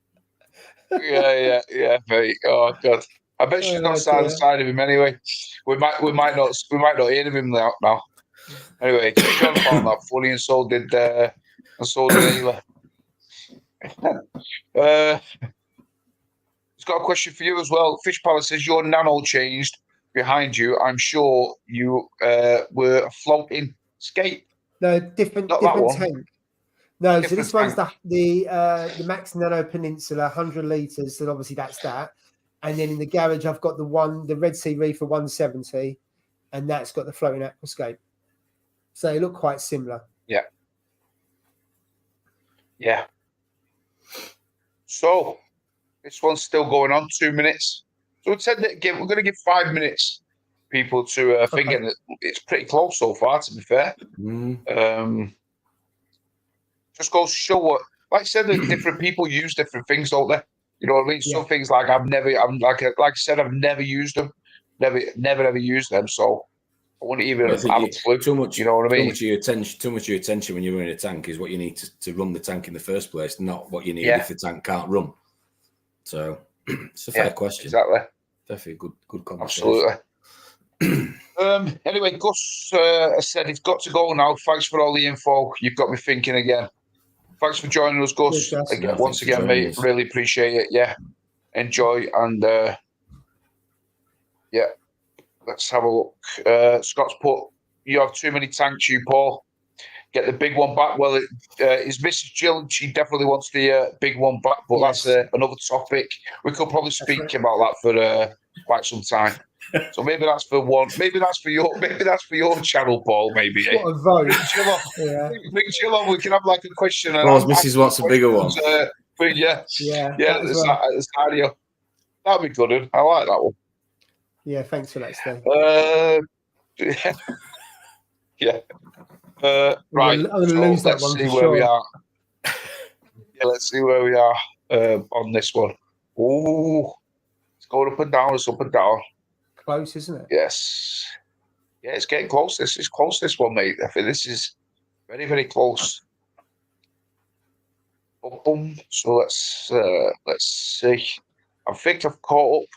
but yeah, mate. Oh God, I bet she's not the side of him anyway. We might not hear of him now. Anyway, John found that funny, and so did Ayla. He's got a question for you as well. Fish Palace says your nano changed behind you. I'm sure you were a floating skate. No, different tank. No, so this one's the Max Nano Peninsula, 100 litres. So obviously that's that. And then in the garage, I've got the Red Sea Reefer 170, and that's got the floating aquascape. So they look quite similar. Yeah. So this one's still going on. 2 minutes. So we're going to give 5 minutes people to think, and it's pretty close so far. To be fair, just goes to show what, like I said, different people use different things, don't they? You know what I mean? Some things like I've never used them, never ever used them. So I wouldn't even have a clue. Too much, you know what I mean? Too much of your attention when you're running a tank is what you need to run the tank in the first place, not what you need if the tank can't run. So it's a fair question. Exactly. Definitely good conversation. Absolutely. Anyway, Gus said he's got to go now. Thanks for all the info. You've got me thinking again. Thanks for joining us, Gus. Once again, mate. Really appreciate it. Yeah, enjoy and yeah. Let's have a look. Scott's put, you have too many tanks, you Paul. Get the big one back. Well, is Mrs. Jill, she definitely wants the big one back, but that's another topic. We could probably speak about that for quite some time. So maybe that's for one. Maybe that's for your channel, Paul. Maybe. What a vote. Bring Jill on. We can have like a question. Paul's Mrs. wants a bigger one. Yeah. That'd be good. I like that one. Yeah, thanks for that, Steve. Yeah. Right. Let's see where we are. Yeah, let's see where we are on this one. Oh, it's going up and down. It's up and down. Close, isn't it? Yes. Yeah, it's getting close. This is close. This one, mate. I think this is very, very close. Boom. So let's see. I think I've caught up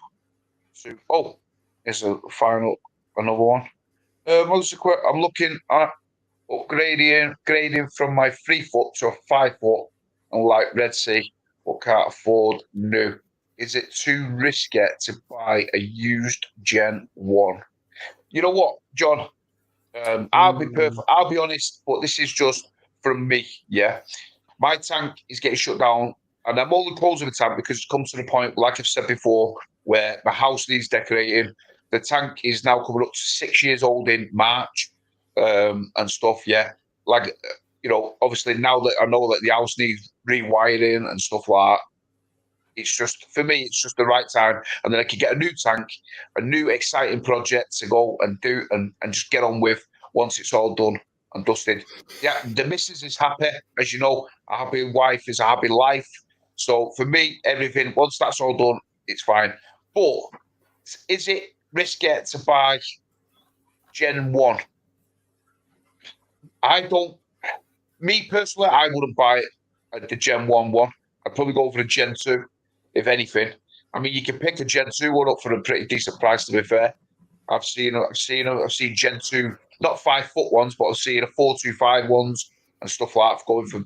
to. Oh, there's another one. I'm looking at grading from my 3 foot to a 5 foot, and like Red Sea, but can't afford new. Is it too risky to buy a used Gen 1? You know what, John? I'll be perfect. I'll be honest, but this is just from me. Yeah, my tank is getting shut down, and I'm only closing the tank because it comes to the point, like I've said before, where my house needs decorating. The tank is now coming up to 6 years old in March, and stuff. Yeah, like obviously now that I know that the house needs rewiring and stuff like that, it's just for me, it's just the right time, and then I can get a new tank, a new exciting project to go and do and just get on with once it's all done and dusted. Yeah, the missus is happy, as you know. A happy wife is a happy life. So for me, everything once that's all done, it's fine. But is it risky to buy Gen 1? Me personally, I wouldn't buy the Gen 1 one. I'd probably go for a Gen 2, if anything. I mean, you can pick a Gen 2 one up for a pretty decent price, to be fair. I've seen Gen 2, not 5 foot ones, but I've seen a 425 ones and stuff like that going for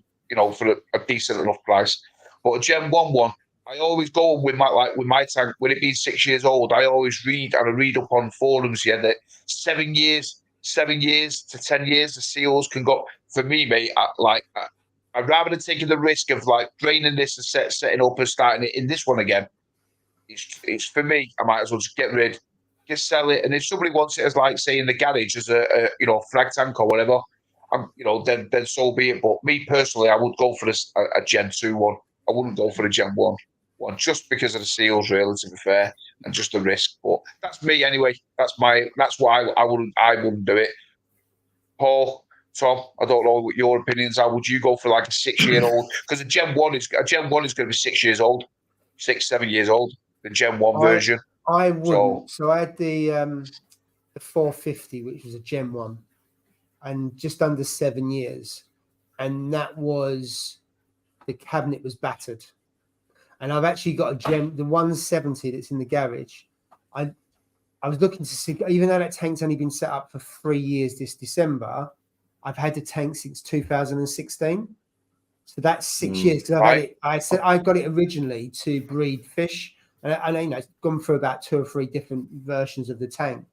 a decent enough price. But a Gen 1 one, I always go with my tank, with it being 6 years old, I always read up on forums that 7 years to 10 years, the seals can go. For me, mate, I'd rather than taking the risk of like draining this and setting up and starting it in this one again. It's for me, I might as well just get rid, just sell it. And if somebody wants it as like say in the garage as a frag tank or whatever, then so be it. But me personally, I would go for a Gen 2 one. I wouldn't go for a Gen 1 one just because of the seals, really, to be fair, and just the risk. But that's me anyway. That's why I wouldn't do it. Paul, Tom, I don't know what your opinions are. Would you go for like a 6 year old? Because a Gen 1 is going to be 6 years old, 7 years old. The Gen 1 version. I wouldn't. So I had the 450, which was a Gen 1, and just under 7 years, and that was the cabinet was battered. And I've actually got the 170 that's in the garage. I was looking to see, even though that tank's only been set up for 3 years this December, I've had the tank since 2016. So that's 6 years because I've had it. I got it originally to breed fish, and it's gone through about 2 or 3 different versions of the tank,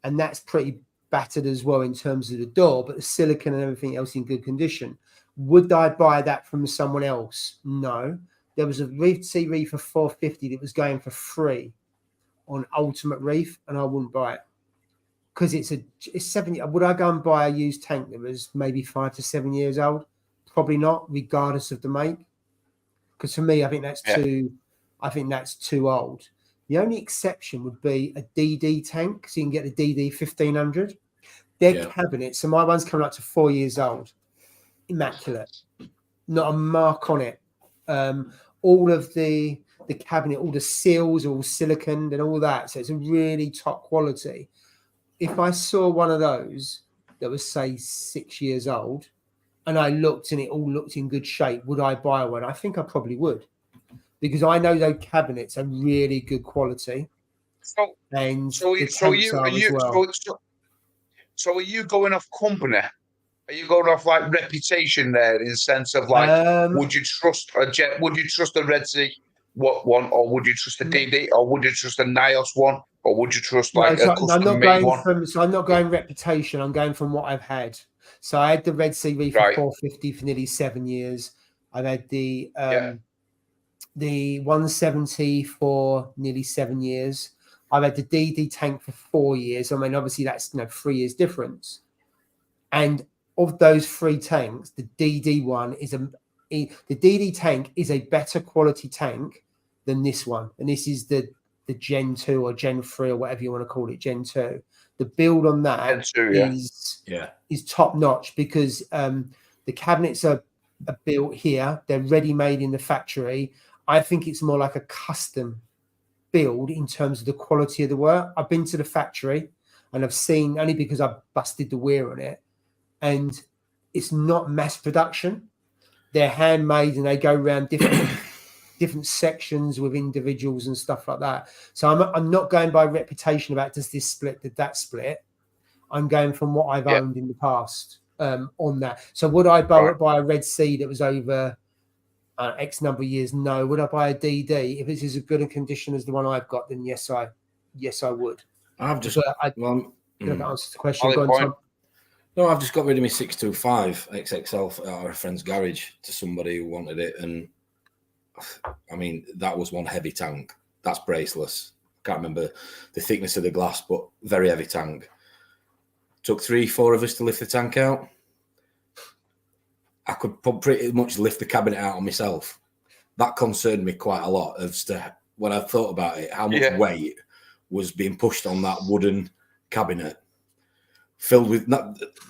and that's pretty battered as well in terms of the door, but the silicon and everything else in good condition. Would I buy that from someone else? No. There was a Sea Reef for 450 that was going for free on Ultimate Reef, and I wouldn't buy it because it's 7. Would I go and buy a used tank that was maybe 5 to 7 years old? Probably not, regardless of the make. Because for me, I think that's too. I think that's too old. The only exception would be a DD tank, so you can get the DD 1500. Their cabinet. So my one's coming up to 4 years old. Immaculate, not a mark on it. All of the cabinet, all the seals are all siliconed and all that, so it's a really top quality. If I saw one of those that was say 6 years old and I looked and it all looked in good shape, would I buy one? I think I probably would, because I know those cabinets are really good quality. So are you going off company? Are you going off like reputation there in the sense of like, would you trust a jet? Would you trust a Red Sea one, or would you trust a DD, or would you trust a NIOS one, or would you trust like a custom made one? So I'm not going reputation. I'm going from what I've had. So I had the Red Sea Reef for 450 for nearly 7 years. I've had the 170 for nearly 7 years. I've had the DD tank for 4 years. I mean, obviously that's 3 years difference. And of those 3 tanks, the DD one is the DD tank is a better quality tank than this one. And this is the Gen 2 or Gen 3 or whatever you want to call it, Gen 2. The build on that is top notch because the cabinets are built here. They're ready made in the factory. I think it's more like a custom build in terms of the quality of the work. I've been to the factory and I've seen, only because I busted the weir on it, and it's not mass production. They're handmade and they go around different sections with individuals and stuff like that. So I'm not going by reputation about does this split, did that split. I'm going from what I've owned in the past on that. So would I buy a Red Sea that was over X number of years? No. Would I buy a DD if it's as good a condition as the one I've got? Then yes, I would. I've just answer the question. No, I've just got rid of my 625 XXL at a friend's garage to somebody who wanted it, and I mean that was one heavy tank. That's braceless. Can't remember the thickness of the glass, but very heavy tank. Took 3-4 of us to lift the tank out. I could pretty much lift the cabinet out on myself. That concerned me quite a lot as to when I thought about it, how much weight was being pushed on that wooden cabinet, filled with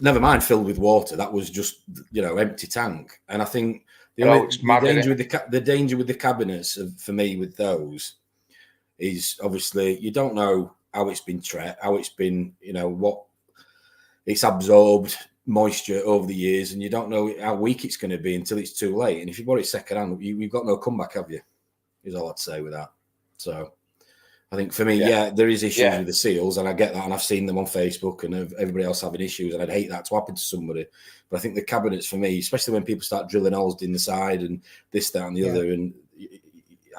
never mind filled with water. That was just empty tank. And I think the danger with the cabinets for me with those is obviously you don't know how it's been how it's been, what it's absorbed moisture over the years, and you don't know how weak it's going to be until it's too late. And if you bought it second hand, you've got no comeback, have you? Is all I'd say with that. So I think for me, there is issues with the seals, and I get that, and I've seen them on Facebook and everybody else having issues, and I'd hate that to happen to somebody. But I think the cabinets for me, especially when people start drilling holes in the side and this, that, and the other, and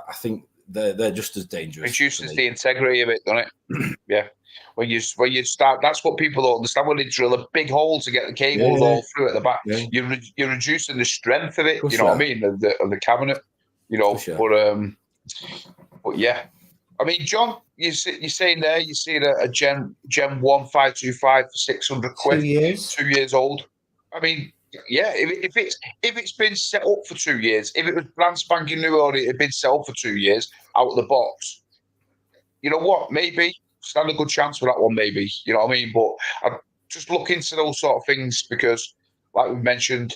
I think they're just as dangerous. Reduces the integrity of it, doesn't it? Yeah. When you start, that's what people don't understand. When they drill a big hole to get the cables all through at the back, you're reducing the strength of it. What I mean, of the cabinet. But yeah, I mean, John, you're saying there, you see a Gen 1 525 for 600 quid, 2 years old. I mean, if it's been set up for 2 years, if it was brand spanking new or it had been set up for 2 years out of the box, you know what? Maybe stand a good chance for that one. Maybe, you know what I mean. But I just look into those sort of things because, like we mentioned,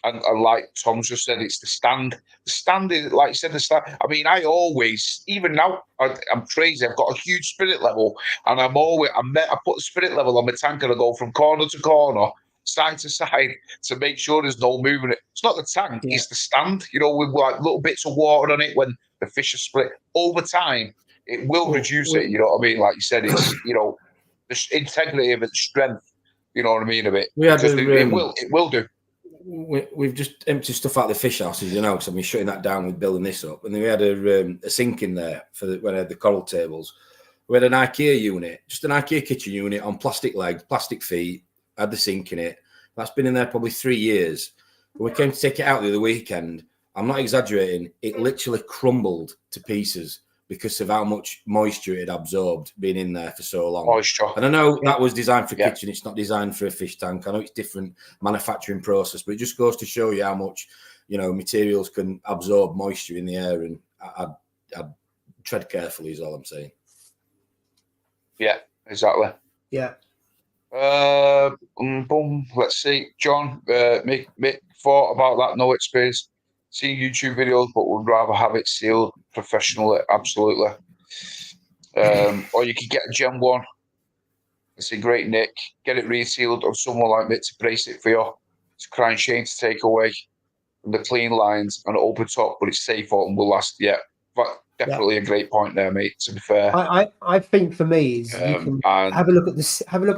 and like Tom's just said, it's the stand. The stand is, like you said, the stand. I mean, I always, even now, I'm crazy. I've got a huge spirit level, and I put the spirit level on my tank, and I go from corner to corner, side to side, to make sure there's no movement. It's not the tank; it's the stand. With like little bits of water on it when the fish are split. Over time, it will reduce it. You know what I mean? Like you said, it's the integrity of its strength. You know what I mean? Of it. It will do. We've just emptied stuff out of the fish houses, because I've been shutting that down with building this up. And then we had a sink in there when I had the coral tables. We had an IKEA unit, just an IKEA kitchen unit on plastic legs, plastic feet, had the sink in it. That's been in there probably 3 years. When we came to take it out the other weekend, I'm not exaggerating, it literally crumbled to pieces because of how much moisture it had absorbed being in there for so long. Moisture. And I know that was designed for kitchen. It's not designed for a fish tank. I know it's different manufacturing process, but it just goes to show you how much, materials can absorb moisture in the air. And I'd tread carefully is all I'm saying. Yeah, exactly. Yeah. Boom. Let's see. John, Mick thought about that. No experience. Seen YouTube videos, but would rather have it sealed professionally. Absolutely. Or you could get a Gen 1. It's a great nick. Get it resealed of someone like me to brace it for you. It's a crying shame to take away from the clean lines and open top, but it's safe and will last. Yeah, but definitely a great point there, mate. To be fair, I think for me is you can have a look at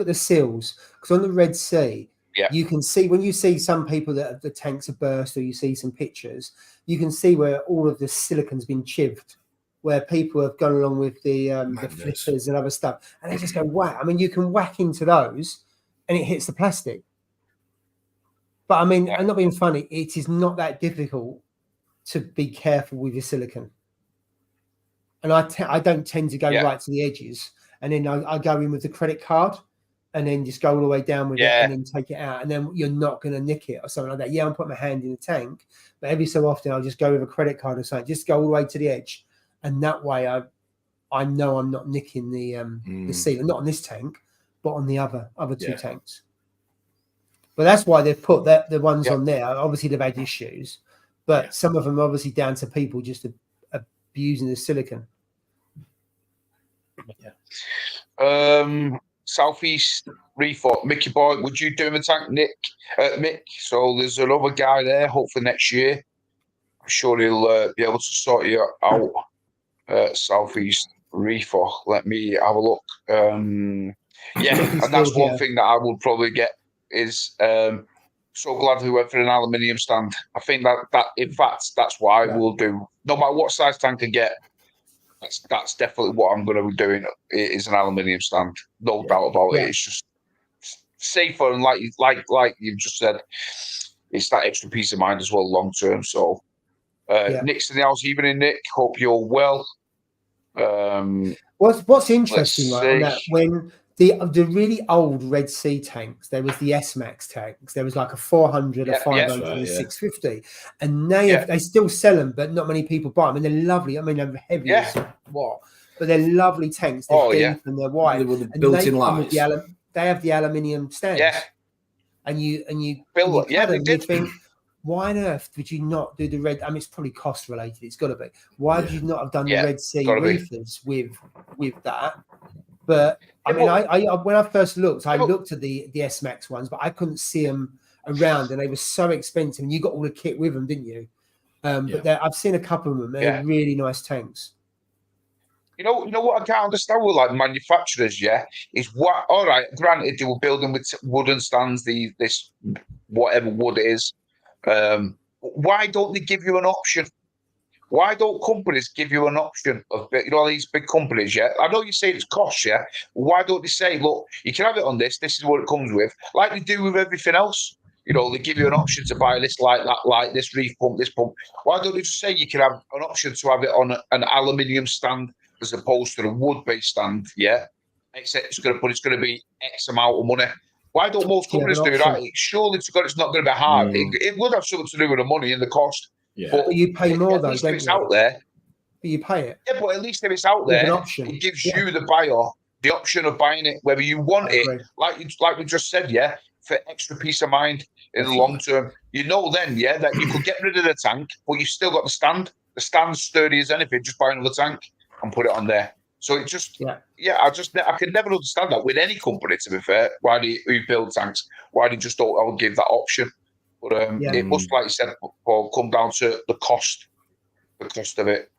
the seals, because on the Red Sea You can see when you see some people that the tanks are burst, or you see some pictures, you can see where all of the silicon's been chived, where people have gone along with the flippers and other stuff, and they just go whack. I mean, you can whack into those, and it hits the plastic. But I mean, I'm not being funny. It is not that difficult to be careful with your silicon. And I don't tend to go right to the edges, and then I go in with the credit card, and then just go all the way down with it, and then take it out, and then you're not going to nick it or something like that. Yeah, I'm putting my hand in the tank, but every so often I'll just go with a credit card or something, just go all the way to the edge, and that way I know I'm not nicking the sealer, not on this tank, but on the other two tanks. But that's why they've put the ones on there. Obviously, they've had issues, but some of them are obviously down to people just abusing the silicon. Southeast Reef, Mickey Boy, would you do him a tank, Mick? So there's another guy there. Hopefully next year, I'm sure he'll be able to sort you out. Southeast Reef. Let me have a look. And that's one thing that I would probably get is. So glad we went for an aluminium stand. I think that in fact that's what I will do. No matter what size tank I get, that's definitely what I'm going to be doing. Is an aluminium stand, no doubt about it. It's just safer, and like you've just said, it's that extra peace of mind as well, long term. So, Nick's in the house. Evening, Nick. Hope you're well. What's interesting, right, on that, when the really old Red Sea tanks, there was the S-Max tanks. There was like a 400, a 500, and a 650, and they still sell them, but not many people buy them. And they're lovely. I mean, they're heavy as what, but they're lovely tanks. They're deep and they're wide. With the built-in lights. They have the aluminium stands. And you build it. You think, why on earth would you not do the red? I mean, it's probably cost related. It's got to be. Why would you not have done the Red Sea reefers with that? But I mean, I when I first looked, I looked at the S-Max ones, but I couldn't see them around, and they were so expensive. And you got all the kit with them, didn't you? But I've seen a couple of them. They're really nice tanks. You know what I can't understand with like manufacturers, is what. All right, granted, they were building with wooden stands. This whatever wood it is. Why don't they give you an option? Why don't companies give you an option of, these big companies, I know you say it's cost, Why don't they say, look, you can have it on this is what it comes with, like they do with everything else. They give you an option to buy this, like that, like this reef pump, this pump. Why don't they just say you can have an option to have it on an aluminium stand as opposed to a wood-based stand, Except it's going to be X amount of money. Why don't most companies do that? Surely it's not going to be hard. It would have something to do with the money and the cost. But you pay more though, don't you? It's out there. But you pay it. Yeah, but at least if it's out there, it gives you, the buyer, the option of buying it, whether you want it, like we just said, for extra peace of mind in the long term. Then, that you could get rid of the tank, but you've still got the stand. The stand's sturdy as anything. Just buy another tank and put it on there. So it just, I can never understand that with any company, to be fair, why do you build tanks? Why do you just don't give that option? But it must, like you said, come down to the cost of it.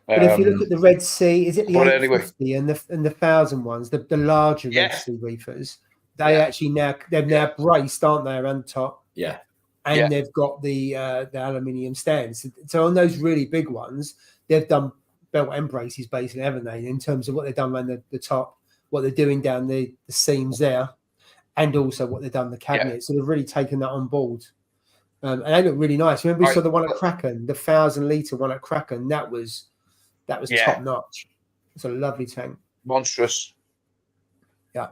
But if you look at the Red Sea, is it the 850 and the 1,000 ones, the larger Red Sea reefers? They actually they're now braced, aren't they, around the top? Yeah. And they've got the aluminium stands. So on those really big ones, they've done belt end braces, basically, haven't they? In terms of what they've done around the top, what they're doing down the seams there, and also what they've done the cabinet. So they've really taken that on board. And they look really nice. Remember we saw the one at Kraken, the 1,000-litre one at Kraken. That was top notch. It's a lovely tank. Monstrous. Yeah.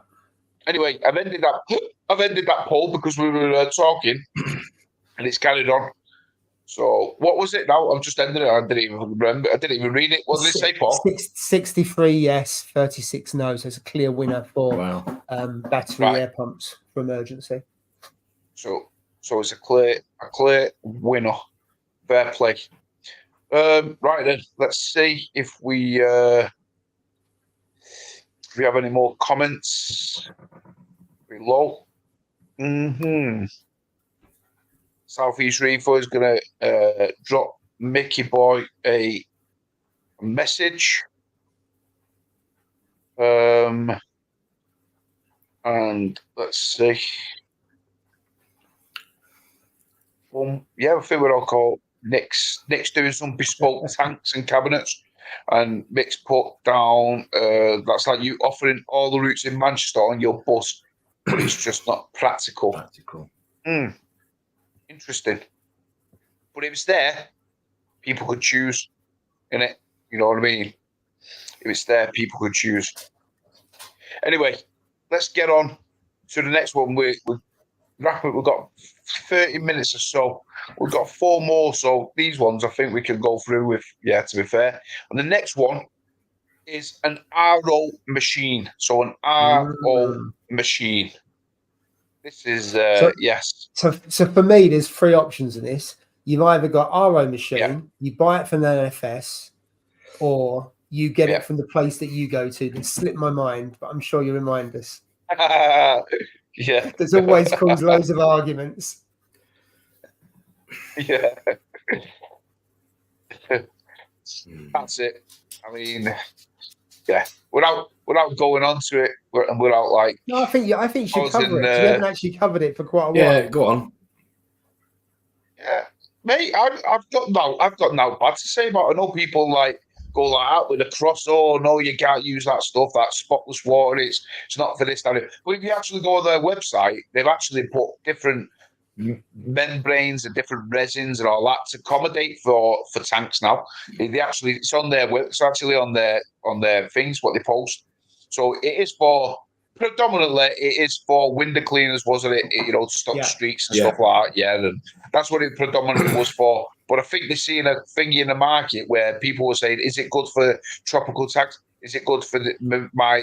Anyway, I've ended that poll because we were talking, and it's carried on. So what was it now? I've just ended it. I didn't even remember. I didn't even read it. What did it say, Paul? 63 yes, 36 no. So it's a clear winner for battery air pumps for emergency. So it's a clear winner. Fair play. Right then, let's see if we have any more comments below. Southeast Reefer is going to drop Mickey Boy a message. And let's see. I think we're all called Nick's doing some bespoke tanks and cabinets, and Mick's put down that's like you offering all the routes in Manchester on your bus, but it's just not practical. Interesting. But if it's there, people could choose, innit? You know what I mean? If it's there, people could choose. Anyway, let's get on to the next one. We're wrapping. We've got 30 minutes or so. We've got 4 more. So these ones I think we can go through with, to be fair. And the next one is an RO machine. So an RO machine. This is, yes. So for me, there's 3 options in this. You've either got RO machine, you buy it from the NFS, or you get it from the place that you go to. That slipped my mind, but I'm sure you remind us. Yeah. There's always caused loads of arguments. Yeah. That's it. I mean, without going on to it, and without like. No, I think you should cover it. You haven't actually covered it for quite a while. Yeah, go on. Yeah, mate, I've got no bad to say about it. I know people like go like out with a cross. Oh no, you can't use that stuff. That spotless water. It's not for this. But if you actually go on their website, they've actually put different membranes and different resins and all that to accommodate for tanks now. It's on their web. It's actually on their things what they post. So it is for. Predominantly, it is for window cleaners, wasn't it? To stop streaks and stuff like that. Yeah, and that's what it predominantly was for. But I think they're seeing a thingy in the market where people were saying, "Is it good for tropical tanks? Is it good for my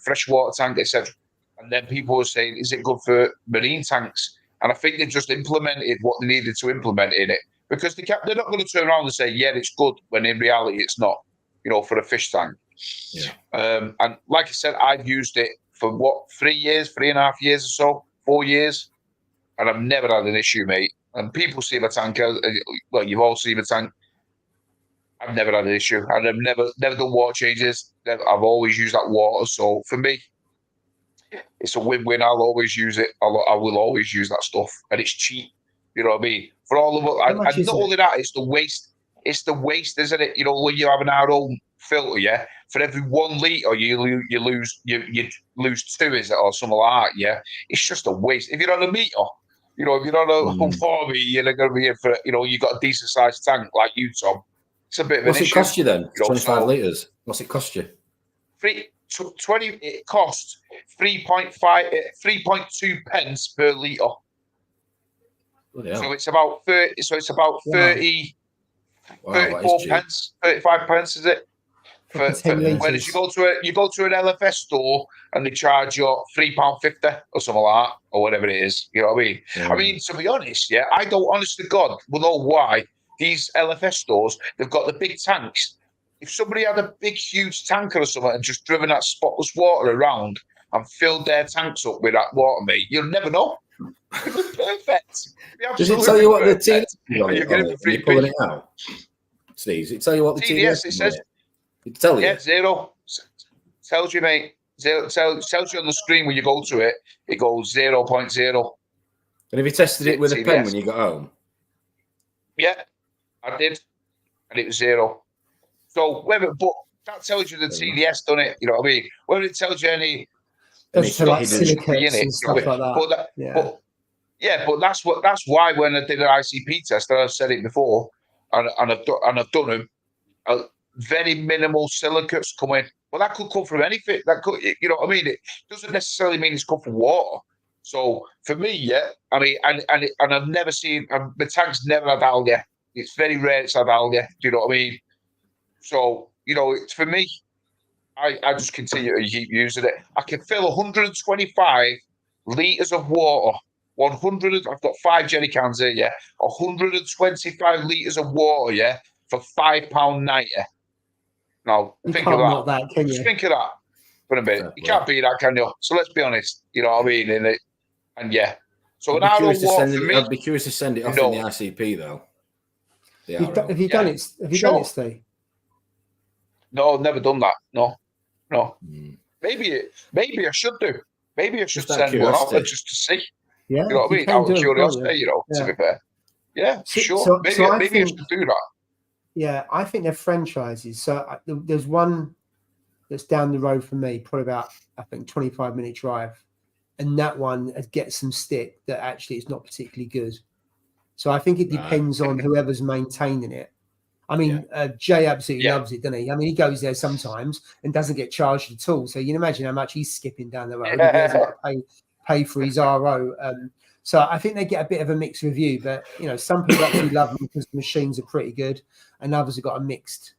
freshwater tank, etc.?" And then people were saying, "Is it good for marine tanks?" And I think they just implemented what they needed to implement in it because they're not going to turn around and say, "Yeah, it's good," when in reality it's not. For a fish tank. Yeah. And like I said, I've used it for 3.5 years or so, 4 years, and I've never had an issue, mate. And people see my tank. Well, you've all seen my tank. I've never had an issue, and I've never done water changes. I've always used that water. So for me, it's a win-win. I'll always use it. I will always use that stuff, and it's cheap. You know what I mean? For all of it, and not only that, it's the waste. It's the waste, isn't it? When you have an RO filter, for every 1 litre you lose 2, is it, or something like that? Yeah, it's just a waste. If you're on a meter, if you're on a 40, you're going to be in for you got a decent sized tank like you, Tom. It's a bit of an issue. What's it cost you then? 25 litres. What's it cost you? 20. It costs 3.2 pence per litre. So it's about 30. So it's about 30. 34 pence, 35 pence, is it? Whereas you go to an LFS store and they charge you £3.50 or something like that, or whatever it is. You know what I mean? I mean, to be honest, I don't, honest to God, know why these LFS stores, they've got the big tanks. If somebody had a big, huge tanker or something and just driven that spotless water around and filled their tanks up with that water, mate, you'll never know. It was perfect. Does it tell you what the TDS is on it? You're pulling it out, Steve. Does it tell you what the TDS is? It tells you. Yeah, 0. Tells you, mate. 0. Tells you on the screen when you go to it. It goes 0.0. And have you tested it with a pen when you got home? Yeah, I did, and it was 0. So but that tells you the TDS, doesn't it? You know what I mean? Whether it tells you any. Like silicates and stuff like that. But that's why when I did an ICP test, and I've said it before, and I've done them, very minimal silicates come in. Well, that could come from anything. That could, you know what I mean? It doesn't necessarily mean it's come from water. So for me, I mean, and I've never seen the tank's never had algae. It's very rare it's had algae. Do you know what I mean? So for me, I just continue to keep using it. I can fill 125 litres of water. 100. I've got 5 jerry cans here. 125 litres of water. For £5.90. Now think of that. Can you? Just think of that for a minute. You can't beat that, can you? So let's be honest. You know what I mean? So I'd be curious to send it off in the ICP though. Have you done it? Have you done it, Steve? No, I've never done that. No. Maybe I should do. Maybe I should send one off just to see. Yeah, you know what I mean? Out of curiosity, to be fair. Yeah, sure. So maybe I you think, should do that. Yeah, I think they're franchises. So there's one that's down the road from me, probably about, I think, 25-minute drive. And that one gets some stick that actually is not particularly good. So I think it depends on whoever's maintaining it. I mean, Jay absolutely loves it, doesn't he? I mean, he goes there sometimes and doesn't get charged at all. So you can imagine how much he's skipping down the road if he hasn't got to pay for his RO. So I think they get a bit of a mixed review, but some people actually love them because the machines are pretty good, and others have got a mixed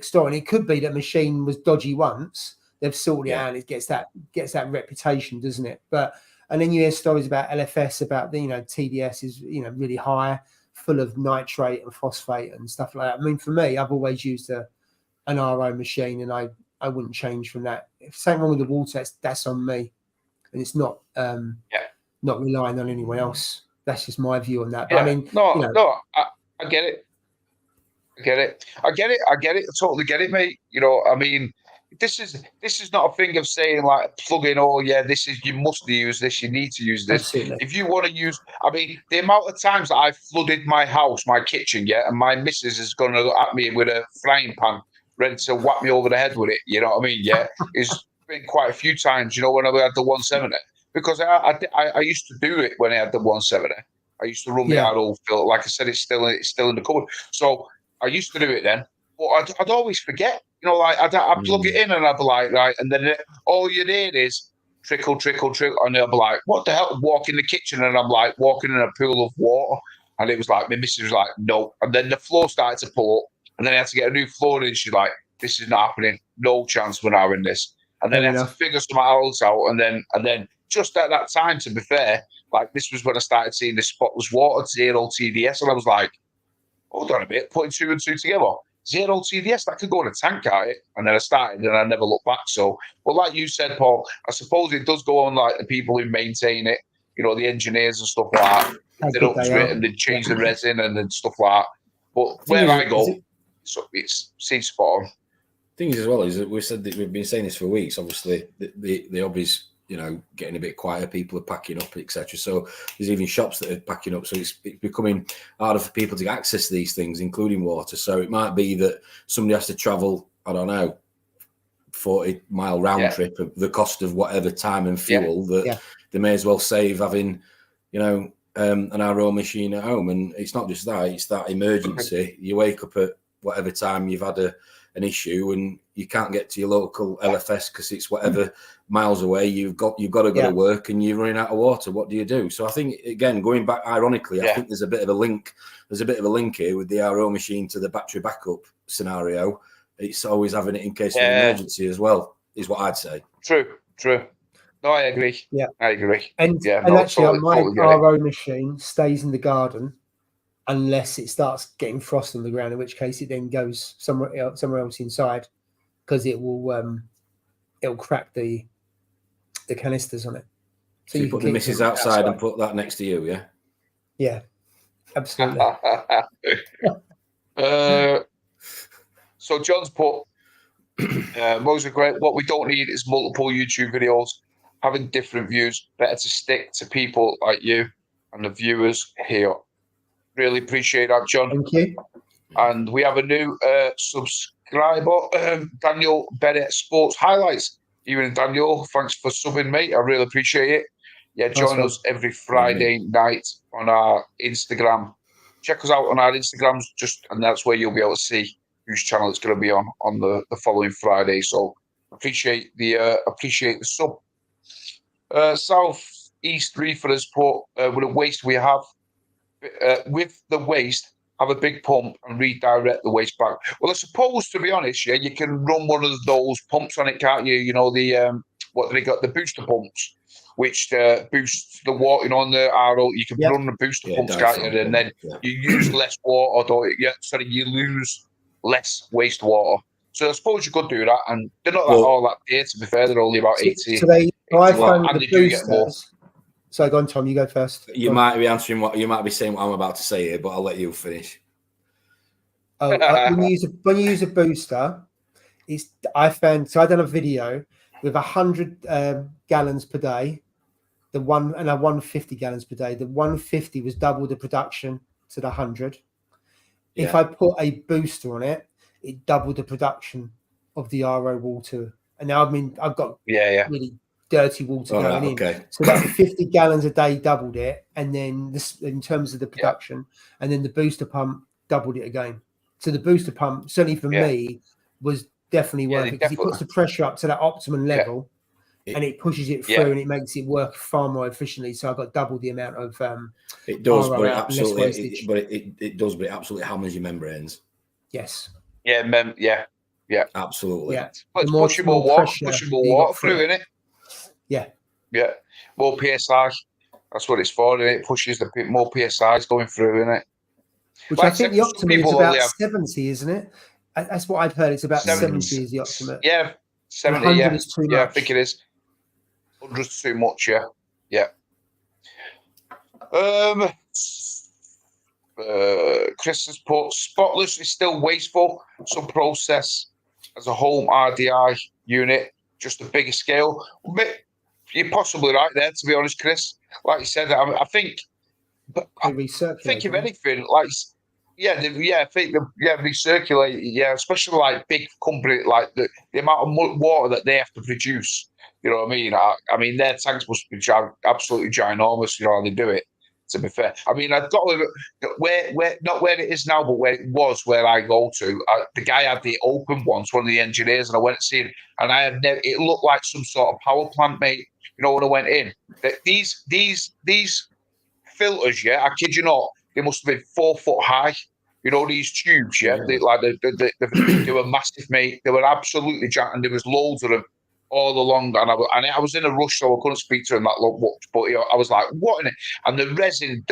story. And it could be that machine was dodgy once, they've sorted it out, and it gets that reputation, doesn't it? And then you hear stories about LFS, about the TDS is really high, full of nitrate and phosphate and stuff like that. I mean, for me, I've always used an RO machine, and I wouldn't change from that. If something wrong with the water, that's on me, and it's not not relying on anyone else. That's just my view on that. But I mean, I get it. I totally get it, mate. I mean, this is not a thing of saying like plug in. Oh yeah, you must use this. You need to use this. Absolutely. If you want to use, I mean, the amount of times that I flooded my house, my kitchen, and my missus is going to look at me with a frying pan, ready to whack me over the head with it. You know what I mean? Yeah, it's been quite a few times. When I had the 170, because I used to do it when I had the 170. I used to run the RO filter. Like I said, it's still in the cupboard. So I used to do it then, but I'd always forget. I'd plug it in and I'd be like, right, and then all you hear is trickle, trickle, trickle, and I'd be like, what the hell? Walk in the kitchen, and I'm like walking in a pool of water, and it was like, my missus was like, no, and then the floor started to pull up, and then I had to get a new floor in. She's like, this is not happening, no chance we're now in this, and then I had to figure something else out, and then just at that time, to be fair, like this was when I started seeing this spotless water, 0 TDS, and I was like, hold on a bit, putting 2 and 2 together. 0 TDS, that could go in a tank, can't it? And then I started and I never looked back. So, well, like you said, Paul, I suppose it does go on like the people who maintain it, the engineers and stuff like that. They're up to it and they change the resin and then stuff like that. But where I go, it seems spot on. Thing is, as well, is that we've been saying this for weeks. Obviously, the obvious, getting a bit quieter, people are packing up, etc. So there's even shops that are packing up. So it's becoming harder for people to access these things, including water. So it might be that somebody has to travel, I don't know, 40-mile round trip of the cost of whatever time and fuel that they may as well save having, an RO machine at home. And it's not just that; it's that emergency. You wake up at whatever time you've had an issue and you can't get to your local LFS because it's whatever miles away. You've got to go to work and you're running out of water. What do you do? So I think, again, going back ironically, I think there's a bit of a link. There's a bit of a link here with the RO machine to the battery backup scenario. It's always having it in case of an emergency as well, is what I'd say. True. No, I agree. Yeah, I agree. And actually, my RO machine stays in the garden unless it starts getting frost on the ground, in which case it then goes somewhere else inside, because it will it'll crack the canisters on it. So you put the missus outside and put that next to you, yeah? Yeah, absolutely. So John's put, those are great. What we don't need is multiple YouTube videos, having different views. Better to stick to people like you and the viewers here. Really appreciate that, John. Thank you. And we have a new subscriber, Daniel Bennett Sports Highlights. Even Daniel, thanks for subbing, mate. I really appreciate it. Yeah, join us every Friday night on our Instagram. Check us out on our Instagrams, and that's where you'll be able to see whose channel it's going to be on the following Friday. So appreciate the sub. Southeast Reefer has put, with the waste we have, with the waste, have a big pump and redirect the waste back. Well, I suppose, to be honest, you can run one of those pumps on it, can't you? The what they got, the booster pumps, which boosts the water on the RO. You can run the booster pumps, can't you? And then you use less water, don't you? Yeah, sorry, you lose less wastewater. So I suppose you could do that, and they're not all that dear, to be fair. They're only about 80. So I found the boosters. So go on, Tom. You go first. You might be answering you might be saying what I'm about to say here, but I'll let you finish. When you use a booster, I've done a video with 100 gallons per day. The 150 gallons per day. The 150 was double the production to the 100. If I put a booster on it, it doubled the production of the RO water. And now I've got really dirty water going in. So that 50 gallons a day doubled it, and then this in terms of the production, and then the booster pump doubled it again. So the booster pump, certainly for me, was definitely worth it, because it puts the pressure up to that optimum level, and it pushes it through, and it makes it work far more efficiently. So I got double the amount of it does, but it absolutely hammers your membranes. Yes. Yeah. Absolutely. Yeah. But it's pushing more water through, isn't it? Yeah. Yeah. More PSI. That's what it's for, isn't it? It pushes the more PSIs going through, isn't it? Which I think the optimum is about 70, isn't it? That's what I've heard. It's about 70 is the optimum. Yeah. 70, 100 is too much. I think it is. 100 is too much, yeah. Chris has put, spotless is still wasteful. Some process as a home RDI unit, just a bigger scale. You're possibly right there, to be honest, Chris. Like you said, I think if anything, like, recirculate, especially like big company, like the amount of water that they have to produce. You know what I mean? I mean, their tanks must be absolutely ginormous. You know how they do it. To be fair, I mean, I've got where not where it is now, but where it was, where I go to. The guy had the open once, one of the engineers, and I went to see it, and I had never. It looked like some sort of power plant, mate. You know, when I went in, these filters, I kid you not, they must have been 4 foot high. You know, these tubes, they were massive, mate. They were absolutely giant, and there was loads of them all along. And I was in a rush, so I couldn't speak to him that much. But I was like, what in it? And the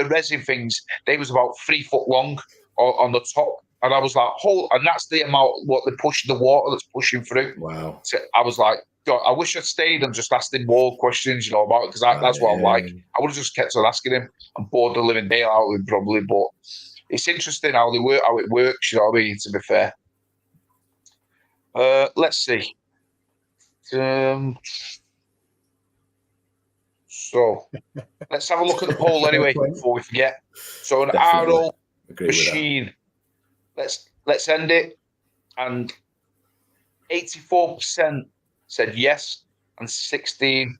resin things, they was about 3 foot long on the top. And I was like, and that's the amount what they push, the water that's pushing through. Wow. So I was like, God, I wish I'd stayed and just asked him more questions, about it, because that's what I'm like. I would have just kept on asking him. I'm bored the living day out of him, probably, but it's interesting how it works, you know what I mean, to be fair. Let's see. So let's have a look at the poll anyway before we forget. So an RO machine. Let's end it. And 84% said yes, and 16%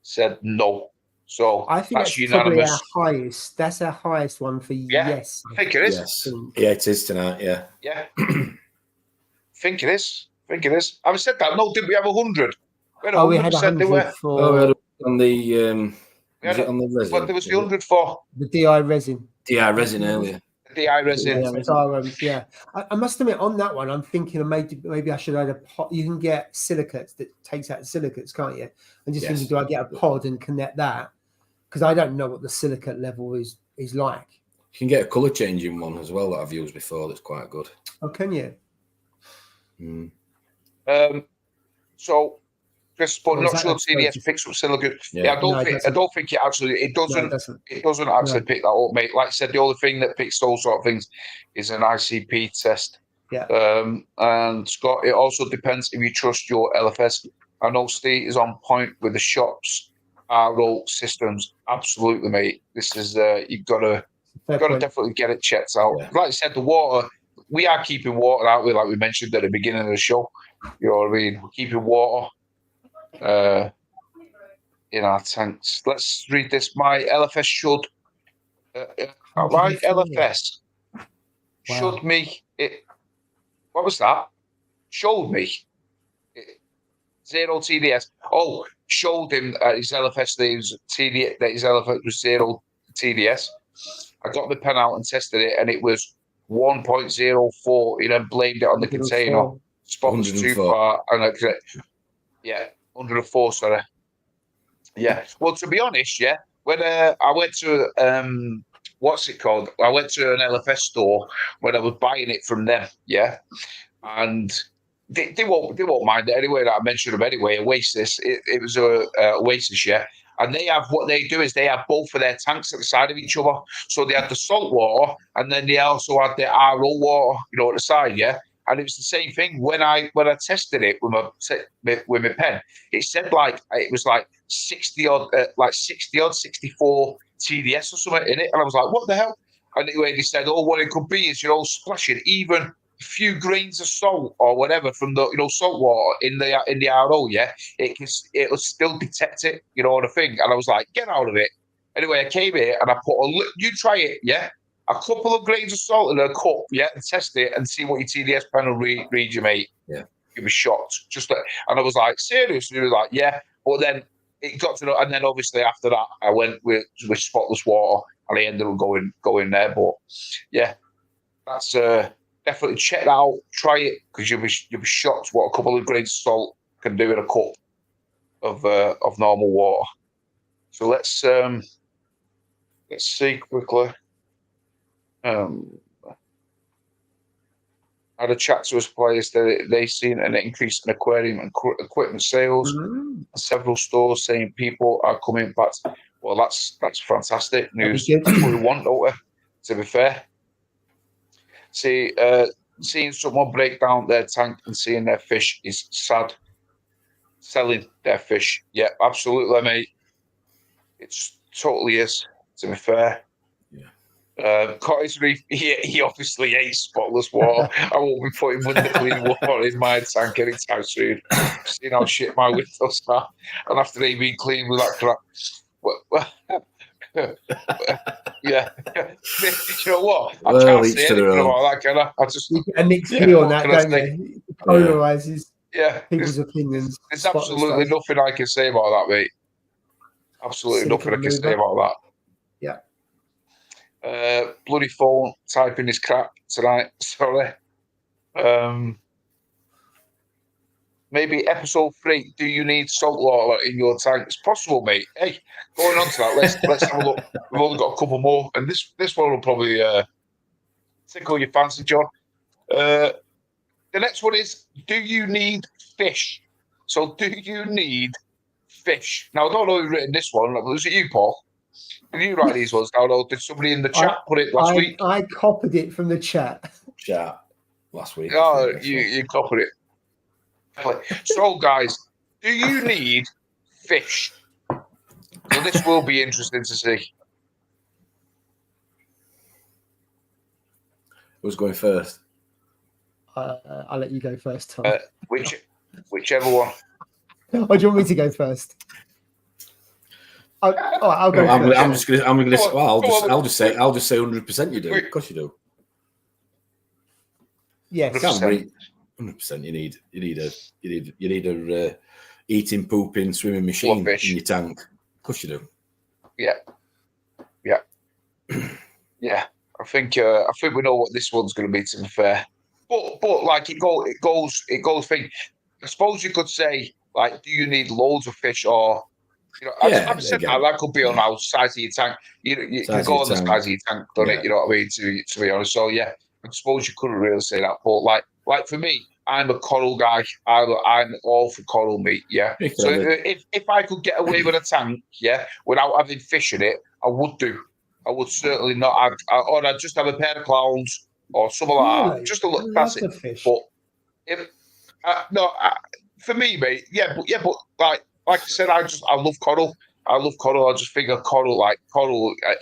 said no. So I think that's unanimous. Probably our highest. That's our highest one for yes. I think it is. Yes. Yeah, it is tonight. Yeah. Yeah. I think it is. Having said that, no, did we have 100? We had 100 for. We had on the. Was it on the resin? What there was the 100 for? The DI resin. DI resin earlier. The DI resin. I must admit, on that one, I'm thinking maybe I should add a pod. You can get silicates that takes out silicates, can't you? And just thinking, do I get a pod and connect that? Because I don't know what the silicate level is like. You can get a colour changing one as well that I've used before. That's quite good. Oh, can you? So, Chris, but not sure CDS picks up silicate. Yeah, I don't think it actually. It doesn't. It doesn't actually pick that up, mate. Like I said, the only thing that picks those sort of things is an ICP test. Yeah. And Scott, it also depends if you trust your LFS. I know Steve is on point with the shops, RO systems. Absolutely, mate. This is you've got to definitely get it checked out. Yeah. Like I said, the water. We are keeping water out there, like we mentioned at the beginning of the show. You know what I mean? We're keeping water in our tanks. Let's read this. My LFS should. My LFS showed me it. What was that? Showed me it, 0 TDS. Oh, showed him his LFS that his LFS was 0 TDS. I got the pen out and tested it, and it was 1.04. He then blamed it on the container. Spot was too far, and 104. Sorry. Yeah. Well, to be honest, when I went to what's it called? I went to an LFS store when I was buying it from them. Yeah, and they won't mind it anyway. That I mentioned them anyway. Oasis. It was a Oasis. Yeah. And they have what they do is they have both of their tanks at the side of each other. So they had the salt water, and then they also had the RO water, at the side, And it was the same thing when I tested it with my pen. It said it was like 60 odd, 64 TDS or something in it. And I was like, what the hell? And anyway, they said, oh, what it could be is, splashing even a few grains of salt or whatever from the, salt water in the RO, yeah, it'll still detect it, on the thing. And I was like, get out of it. Anyway, I came here and I put you try it, yeah? A couple of grains of salt in a cup, yeah, and test it and see what your TDS panel reads you, mate. Yeah. It was shocked. And I was like, serious? And he was like, yeah. But then it got to know, and then obviously after that, I went with spotless water, and I ended up going there. But yeah, that's definitely check that out. Try it, because you'll be shocked what a couple of grains of salt can do in a cup of normal water. So let's see quickly. I had a chat to us players that they seen an increase in aquarium and equipment sales. Mm-hmm. Several stores saying people are coming back. Well, that's fantastic news. That's what we want, don't we? To be fair, seeing someone break down their tank and seeing their fish is sad. Selling their fish, yeah, absolutely, mate. It's totally is. To be fair. Cottage Reef, he obviously hates spotless water. I won't be putting window clean water in my tank anytime soon. I've seen how shit my windows are, and after they've been cleaned with that crap. Yeah, you know what? I can't say anything about that, can I? I just a mixed view on that, don't you? It polarizes people's opinions. There's absolutely nothing I can say about that, mate. Absolutely nothing I can say about that. Yeah. Bloody phone typing is crap tonight. Sorry. Maybe episode 3. Do you need salt water in your tank? It's possible, mate. Hey, going on to that, let's have a look. We've only got a couple more, and this one will probably tickle your fancy, John. The next one is: do you need fish? So, do you need fish? Now, I don't know who's written this one. Was it you, Paul? Did you write these ones down, or did somebody in the chat put it last week? I copied it from the chat. Last week. Oh, you copied it. So, guys, do you need fish? So this will be interesting to see. Who's going first? I'll let you go first, Tom. Whichever one. Or do you want me to go first? I'll go. I'm just gonna. Well, I'll just say 100%. You do. Of course you do. Yes, 100%. You need a eating, pooping, swimming machine in your tank. Of course you do. Yeah. I think we know what this one's going to be. To be fair, but like it goes. Thing. I suppose you could say, like, do you need loads of fish, or I've said that could be on how size of your tank. You can go on the size of your tank, don't it? You know what I mean? To be honest, so yeah, I suppose you couldn't really say that. But like for me, I'm a coral guy. I'm all for coral meat. Yeah. So if I could get away with a tank, without having fish in it, I would do. I would certainly not. Or I'd just have a pair of clowns or something like that. Just a look. That's it. Fish. But for me, mate. But like I said, I love coral. I just think of coral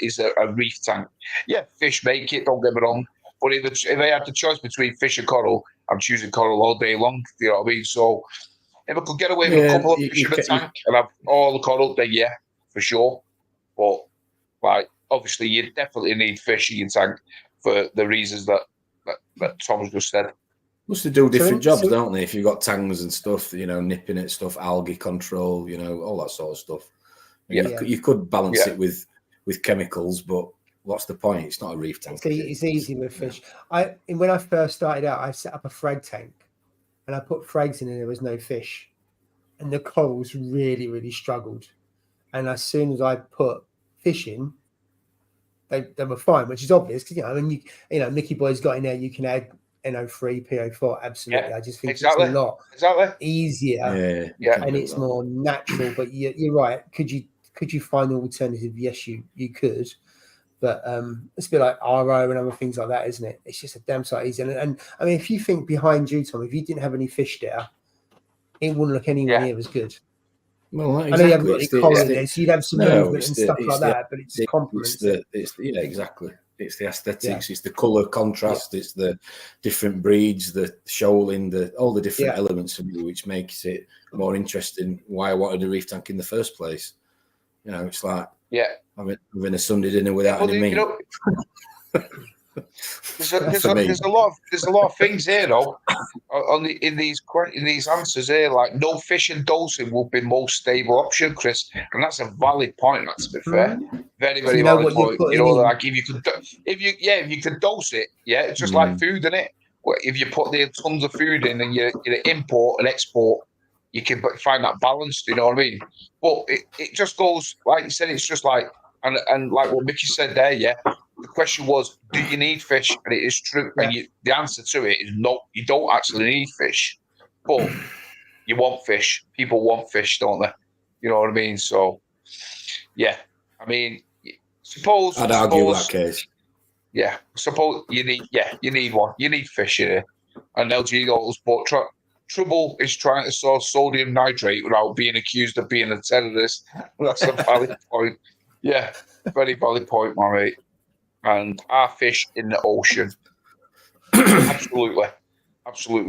is a reef tank. Yeah, fish make it. Don't get me wrong. But if I had the choice between fish and coral, I'm choosing coral all day long. You know what I mean? So if I could get away with a couple of fish in the tank and have all the coral, then yeah, for sure. But like, obviously, you definitely need fish in your tank for the reasons that Tom's just said. Must they do different jobs, don't they? If you've got tangs and stuff, nipping at stuff, algae control, all that sort of stuff. Yeah. You could balance it with chemicals, but what's the point? It's not a reef tank. It's easy with fish. When I first started out, I set up a frag tank, and I put frags in, and there was no fish, and the corals really, really struggled. And as soon as I put fish in, they were fine, which is obvious because Mickey Boy's got in there. You can add NO3, PO4, absolutely. I just think it's a lot easier, and it's more natural. But you're right. Could you find an alternative? Yes, you could. But it's a bit like RO and other things like that, isn't it? It's just a damn sight easy. And I mean, if you think behind you, Tom, if you didn't have any fish there, it wouldn't look anywhere near as good. Well, exactly. I know you haven't got any coral in there, so you'd have some movement and stuff like that, but it's complements. Yeah, exactly. It's the aesthetics, it's the colour contrast, it's the different breeds, the shoaling, all the different elements of it, which makes it more interesting. Why I wanted a reef tank in the first place. You know, it's like having a Sunday dinner without any meat. There's a lot of things here though in these answers here, like no fish and dosing will be most stable option, Chris, and that's a valid point. That, to be fair, very valid point. You know, like if you could dose it, it's just like food, isn't it? If you put the tons of food in and you import and export, you can find that balance. You know what I mean? But it just goes like you said. It's just like and like what Mickey said there, The question was, do you need fish? And it is true. And the answer to it is no, you don't actually need fish. But you want fish. People want fish, don't they? You know what I mean? So, I mean, I'd argue that case. Yeah. Suppose you need one. You need fish here. And LG goes, but trouble is trying to source sodium nitrate without being accused of being a terrorist. That's a valid point. Yeah. Very valid point, my mate. And our fish in the ocean. Absolutely.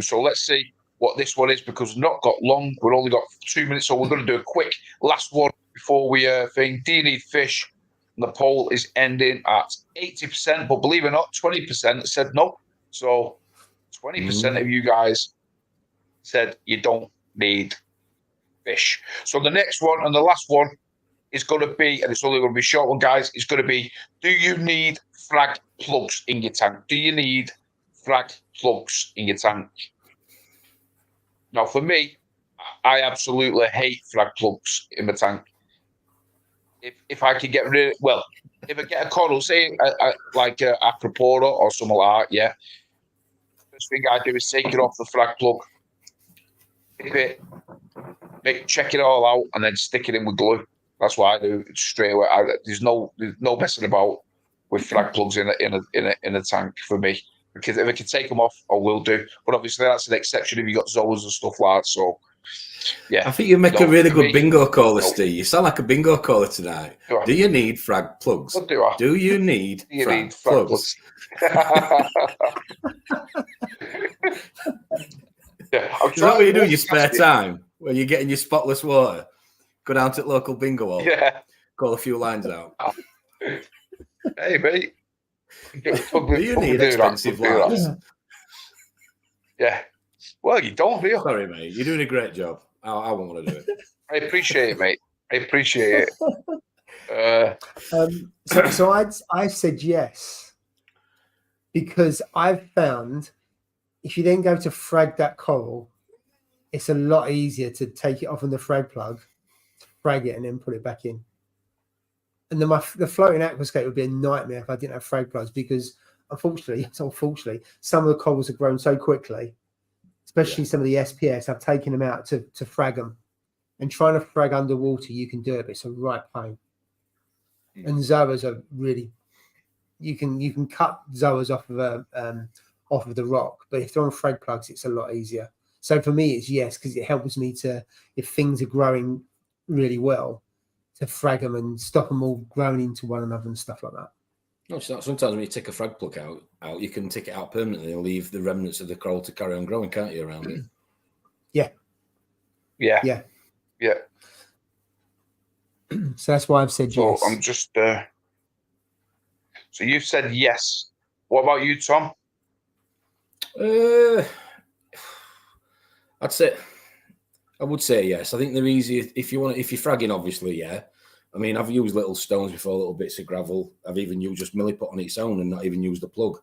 So let's see what this one is, because we've not got long. We've only got 2 minutes, so we're going to do a quick last one before we think. Do you need fish? And the poll is ending at 80%, but believe it or not, 20% said no. So 20% of you guys said you don't need fish. So the next one and the last one is going to be, and it's only going to be a short one, guys, it's going to be, do you need frag plugs in your tank? Do you need frag plugs in your tank? Now, for me, I absolutely hate frag plugs in my tank. If I could get rid of, well, if I get a coral, say like a Acropora or something like that, first thing I do is take it off the frag plug, dip it, check it all out, and then stick it in with glue. That's what I do straight away. There's no messing about with frag plugs in a tank for me. Because if I can take them off, I will do. But obviously, that's an exception if you got zoas and stuff like that. So, I think you make a really good bingo caller, Steve. You sound like a bingo caller tonight. Do you need frag plugs? What do I? Do you need frag plugs? Is that what you do in your spare time when you're getting your spotless water? Go down to the local bingo hall. Call a few lines out. Hey, mate. Do you need expensive lines? Yeah. Well, you don't, do you? Sorry, mate. You're doing a great job. I won't want to do it. I appreciate it, mate. I appreciate it. So I said yes, because I've found if you then go to frag that coral, it's a lot easier to take it off on the frag plug, frag it, and then put it back in. And then the floating aquascape would be a nightmare if I didn't have frag plugs, because unfortunately, some of the corals have grown so quickly, especially some of the SPS. I've taken them out to frag them, and trying to frag underwater, you can do it, but it's a right pain. And zoas are really, you can cut zoas off of the rock, but if they're on frag plugs, it's a lot easier. So for me, it's yes, because it helps me to, if things are growing really well, to frag them and stop them all growing into one another and stuff like that. No, so sometimes when you take a frag plug out, you can take it out permanently and leave the remnants of the coral to carry on growing, can't you, around it? Yeah. So that's why I've said yes. I'm just. So you've said yes. What about you, Tom? I would say yes. I think they're easy if you're fragging, obviously, yeah. I mean, I've used little stones before, little bits of gravel. I've even used just milliput on its own and not even used the plug.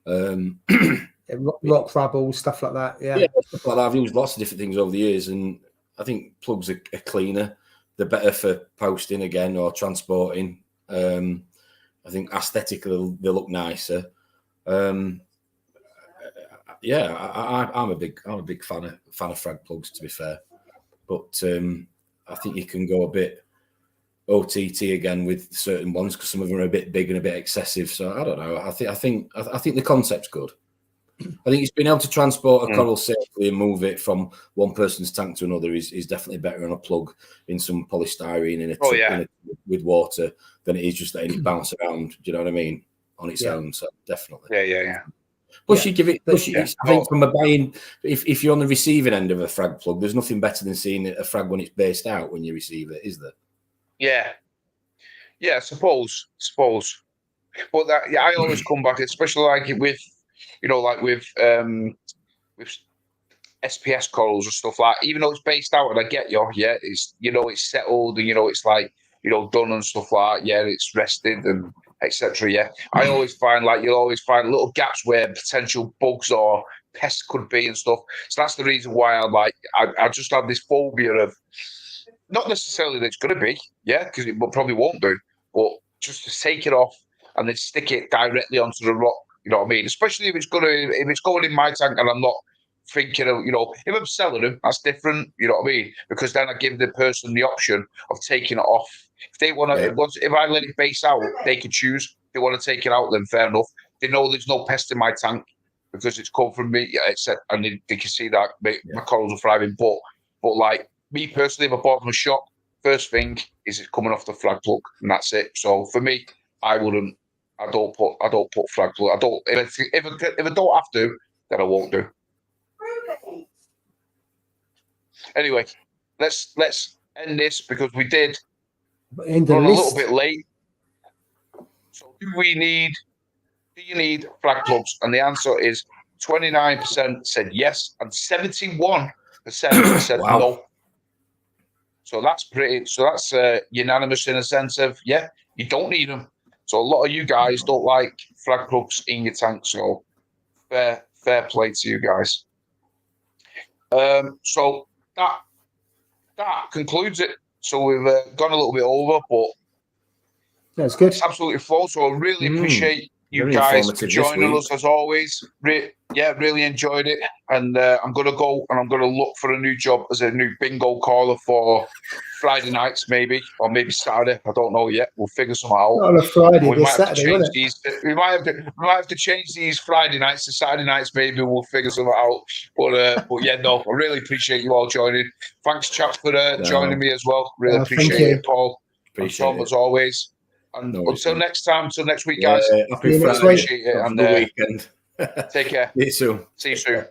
Rock rubble, stuff like that. Yeah, stuff like that. I've used lots of different things over the years, and I think plugs are cleaner. They're better for posting again or transporting. I think aesthetically they look nicer. I'm a big fan of frag plugs, to be fair, but I think you can go a bit OTT again with certain ones because some of them are a bit big and a bit excessive. So I don't know. I think the concept's good. I think it's been able to transport a coral safely vertically and move it from one person's tank to another is definitely better on a plug in some polystyrene in a with water than it is just letting it bounce around. Do you know what I mean? On its own, so definitely. Yeah. Plus, you give it. Plus, I think from a buying, if you're on the receiving end of a frag plug, there's nothing better than seeing a frag when it's based out when you receive it, is there? Yeah. Suppose. But that, I always come back, especially like with, with SPS corals and stuff like. Even though it's based out, and I get you, it's it's settled and it's like done and stuff like. It's rested and etc. I always find you'll always find little gaps where potential bugs or pests could be and stuff. So that's the reason why I just have this phobia of, not necessarily that it's going to be, because it probably won't do, but just to take it off and then stick it directly onto the rock. You know what I mean? Especially if it's going in my tank and I'm not thinking of, if I'm selling them, that's different. You know what I mean? Because then I give the person the option of taking it off. If they want to, if I let it base out, they can choose. If they want to take it out, then fair enough. They know there's no pest in my tank because it's come from me, and they can see that my corals are thriving. But like me personally, if I bought from a shop, first thing is it's coming off the frag plug, and that's it. So for me, I don't put frag plug. I don't. If I don't have to, then I won't do. Anyway, let's end this because we did run a little bit late. So do you need frag plugs? And the answer is 29% said yes, and 71% said no. So that's unanimous in a sense of you don't need them. So a lot of you guys don't like frag plugs in your tank. So fair play to you guys. So that concludes it. So we've gone a little bit over, but that's good. It's absolutely full. So I really appreciate you guys for joining us as always. Really enjoyed it. And I'm going to go and I'm going to look for a new job as a new bingo caller for Friday nights, maybe, or maybe Saturday. I don't know yet. We'll figure something out. On a Friday, this Saturday, won't it? We might have to change these Friday nights to Saturday nights. Maybe we'll figure something out. But I really appreciate you all joining. Thanks, chap, for joining me as well. Really appreciate it, Paul. Appreciate and Tom, as always. And until next time, until next week, guys. Happy Friday. Appreciate it. And weekend. Take care. See you soon. See you soon.